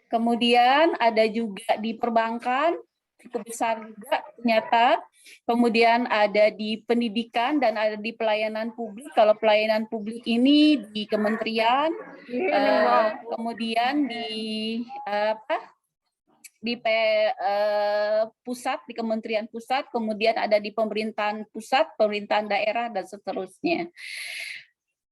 Kemudian ada juga di perbankan, cukup besar juga ternyata. Kemudian ada di pendidikan dan ada di pelayanan publik. Kalau pelayanan publik ini di kementerian, kemudian di pusat, di kementerian pusat, kemudian ada di pemerintahan pusat, pemerintahan daerah, dan seterusnya.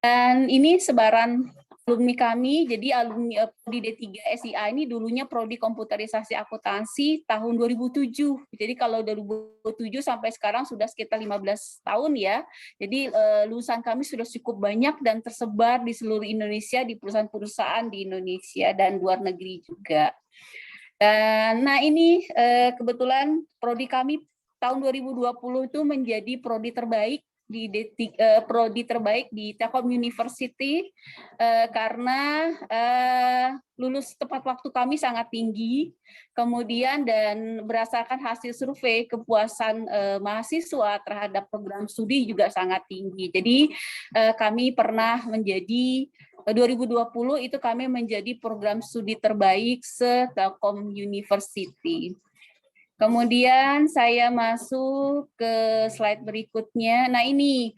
Dan ini sebaran alumni kami, jadi alumni di D3 SIA ini dulunya prodi komputerisasi akuntansi tahun 2007. Jadi kalau 2007 sampai sekarang sudah sekitar 15 tahun ya. Jadi lulusan kami sudah cukup banyak dan tersebar di seluruh Indonesia, di perusahaan-perusahaan di Indonesia dan luar negeri juga. Dan nah ini kebetulan prodi kami tahun 2020 itu menjadi prodi terbaik prodi terbaik di Telkom University karena lulus tepat waktu kami sangat tinggi, kemudian dan berdasarkan hasil survei kepuasan mahasiswa terhadap program studi juga sangat tinggi. Jadi kami pernah menjadi 2020 itu kami menjadi program studi terbaik se-Telkom University. Kemudian saya masuk ke slide berikutnya. Nah ini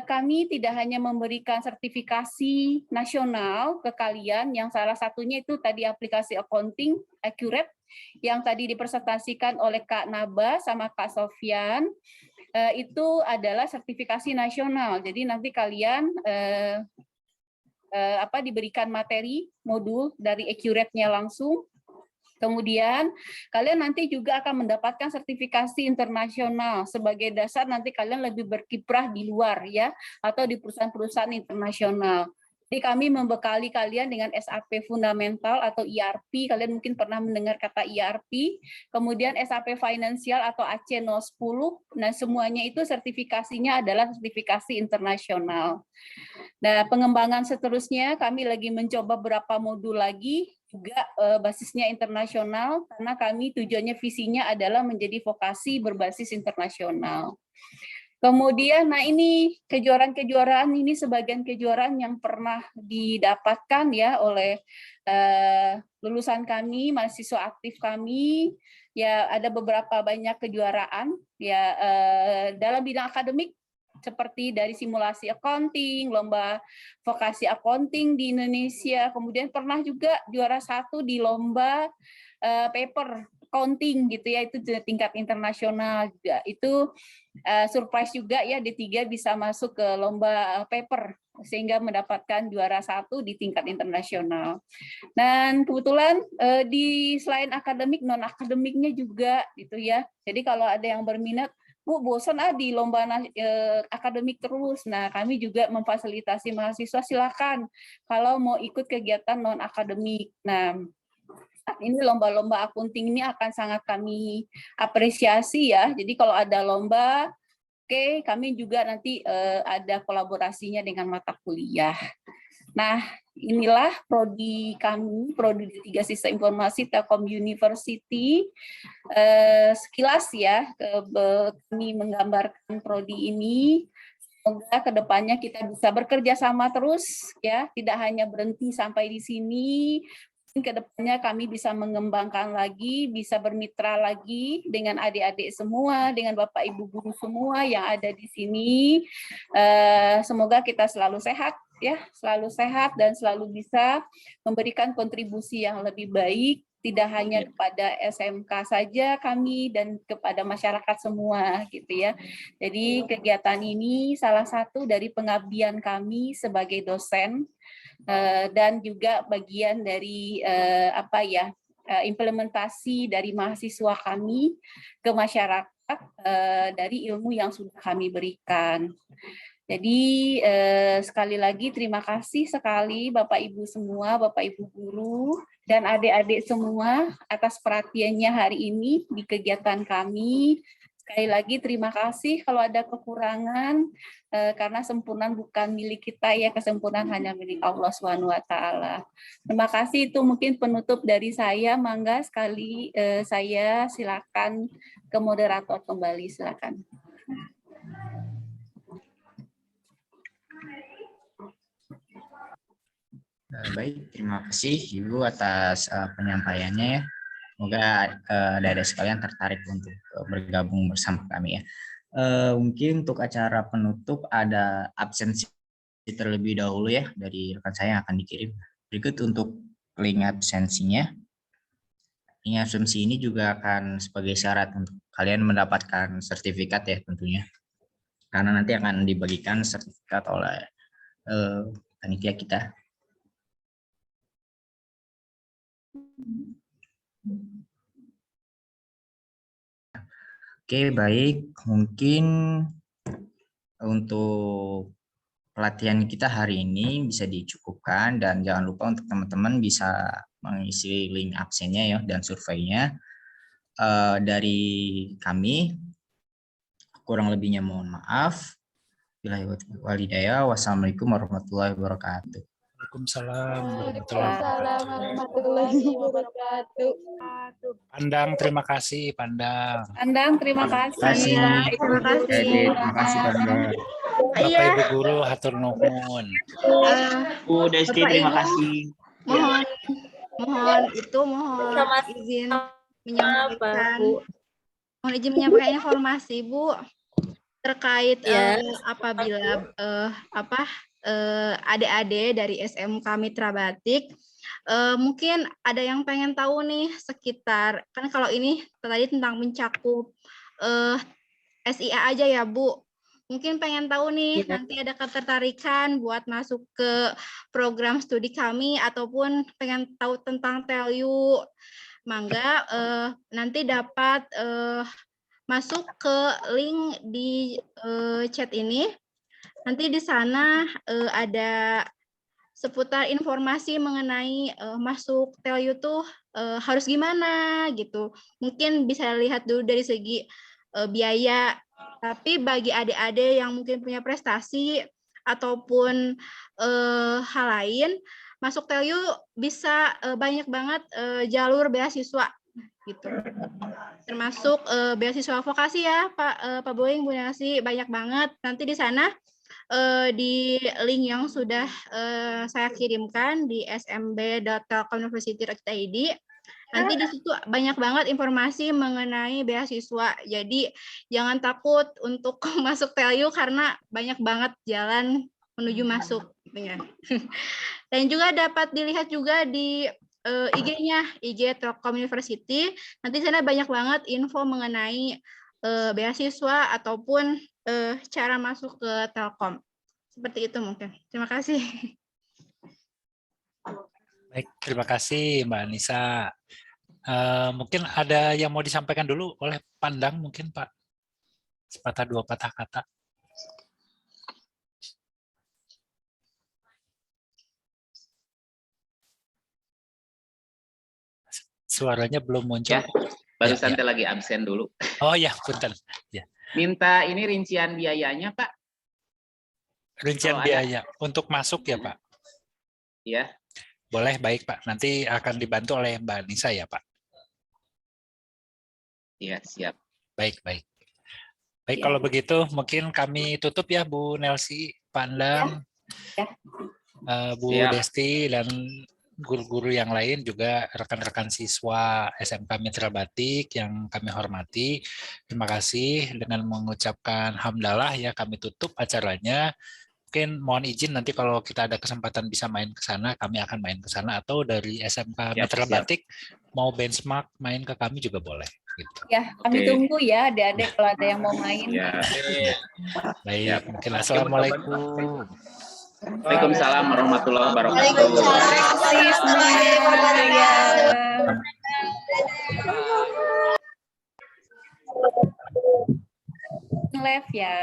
kami tidak hanya memberikan sertifikasi nasional ke kalian, yang salah satunya itu tadi aplikasi accounting Accurate yang tadi dipresentasikan oleh Kak Naba sama Kak Sofyan. Itu adalah sertifikasi nasional. Jadi nanti kalian diberikan materi modul dari Accurate-nya langsung. Kemudian kalian nanti juga akan mendapatkan sertifikasi internasional sebagai dasar nanti kalian lebih berkiprah di luar ya atau di perusahaan-perusahaan internasional. Jadi kami membekali kalian dengan SAP fundamental atau ERP, kalian mungkin pernah mendengar kata ERP, kemudian SAP Financial atau AC010, nah semuanya itu sertifikasinya adalah sertifikasi internasional. Nah pengembangan seterusnya kami lagi mencoba beberapa modul lagi, juga basisnya internasional karena kami tujuannya visinya adalah menjadi vokasi berbasis internasional. Kemudian, nah ini kejuaraan-kejuaraan ini sebagian kejuaraan yang pernah didapatkan ya oleh lulusan kami, mahasiswa aktif kami. Ya ada beberapa banyak kejuaraan ya dalam bidang akademik. Seperti dari simulasi accounting, lomba vokasi accounting di Indonesia, kemudian pernah juga juara 1 di lomba paper accounting gitu ya, itu tingkat internasional juga. Itu surprise juga ya D3 bisa masuk ke lomba paper sehingga mendapatkan juara 1 di tingkat internasional. Dan kebetulan di selain akademik, non akademiknya juga gitu ya. Jadi kalau ada yang berminat, Bu, bosan di lomba akademik terus. Nah, kami juga memfasilitasi mahasiswa, silakan kalau mau ikut kegiatan non akademik. Nah, saat ini lomba-lomba accounting ini akan sangat kami apresiasi ya. Jadi kalau ada lomba, oke, kami juga nanti ada kolaborasinya dengan mata kuliah. Nah, inilah prodi kami, prodi D3 Sistem Informasi Telkom University. Sekilas ya, kami menggambarkan prodi ini. Semoga kedepannya kita bisa bekerja sama terus, ya, tidak hanya berhenti sampai di sini. Kedepannya kami bisa mengembangkan lagi, bisa bermitra lagi dengan adik-adik semua, dengan Bapak Ibu guru semua yang ada di sini. Semoga kita selalu sehat, ya, selalu sehat dan selalu bisa memberikan kontribusi yang lebih baik tidak hanya kepada SMK saja kami dan kepada masyarakat semua gitu ya. Jadi kegiatan ini salah satu dari pengabdian kami sebagai dosen dan juga bagian dari implementasi dari mahasiswa kami ke masyarakat dari ilmu yang sudah kami berikan. Jadi sekali lagi terima kasih sekali Bapak Ibu semua, Bapak Ibu guru dan adik-adik semua atas perhatiannya hari ini di kegiatan kami. Sekali lagi terima kasih kalau ada kekurangan karena sempurna bukan milik kita ya, kesempurnaan hanya milik Allah SWT. Terima kasih, itu mungkin penutup dari saya. Mangga sekali saya silakan ke moderator kembali, silakan. Baik, terima kasih Ibu atas penyampaiannya ya. Semoga adik-adik sekalian tertarik untuk bergabung bersama kami ya. Mungkin untuk acara penutup ada absensi terlebih dahulu ya dari rekan saya yang akan dikirim. Berikut untuk link absensinya. Link absensi ini juga akan sebagai syarat untuk kalian mendapatkan sertifikat ya tentunya. Karena nanti akan dibagikan sertifikat oleh panitia kita. Oke, baik. Mungkin untuk pelatihan kita hari ini bisa dicukupkan dan jangan lupa untuk teman-teman bisa mengisi link absennya ya dan surveinya. Dari kami, kurang lebihnya mohon maaf. Walhidayah, wassalamualaikum warahmatullahi wabarakatuh. Waalaikumsalam warahmatullahi wabarakatuh. Pandang, terima kasih Pandang. Pandang, terima kasih. Terima kasih. Terima kasih Pandang. Bapak Ibu guru hatur nuhun. Bu Desti, terima kasih. Mohon izin menyampaikan informasi Bu terkait apabila adik-adik dari SMK Mitra Batik mungkin ada yang pengen tahu nih sekitar, kan kalau ini tadi tentang mencakup SIA aja ya Bu, mungkin pengen tahu nih nanti ada ketertarikan buat masuk ke program studi kami ataupun pengen tahu tentang TELU, mangga nanti dapat masuk ke link di chat ini. Nanti di sana ada seputar informasi mengenai masuk TELU tuh harus gimana gitu. Mungkin bisa lihat dulu dari segi biaya. Tapi bagi adik-adik yang mungkin punya prestasi ataupun hal lain, masuk TELU bisa banyak banget jalur beasiswa gitu. Termasuk beasiswa vokasi ya Pak Boeing, Bu Nelsi, banyak banget. Nanti di sana di link yang sudah saya kirimkan di smb.telkomuniversity.id, nanti di situ banyak banget informasi mengenai beasiswa. Jadi jangan takut untuk masuk TELU karena banyak banget jalan menuju masuk. Dan juga dapat dilihat juga di IG-nya, IG Telkom University. Nanti sana banyak banget info mengenai beasiswa ataupun cara masuk ke Telkom. Seperti itu mungkin. Terima kasih. Baik, terima kasih Mbak Nisa. Mungkin ada yang mau disampaikan dulu oleh Pandang mungkin Pak? Sepatah dua patah kata. Suaranya belum muncul. Ya, barusan lagi absen dulu. Oh ya, punten. Ya. Minta ini rincian biayanya, Pak. Rincian biaya untuk masuk ya, Pak? Iya. Boleh, baik Pak. Nanti akan dibantu oleh Mbak Nisa ya, Pak? Iya, siap. Baik, baik. Baik, kalau begitu mungkin kami tutup ya, Bu Nelsi, Pandang, Bu Desti, dan guru-guru yang lain, juga rekan-rekan siswa SMK Mitra Batik yang kami hormati. Terima kasih, dengan mengucapkan hamdalah ya kami tutup acaranya. mungkin mohon izin nanti kalau kita ada kesempatan bisa main ke sana, kami akan main ke sana, atau dari SMK Mitra Batik mau benchmark main ke kami juga boleh. Gitu. Ya, kami tunggu ya adik-adik kalau ada yang mau main. Baik, mungkin assalamualaikum. Waalaikumsalam warahmatullahi wabarakatuh. Terima kasih semuanya. Live ya.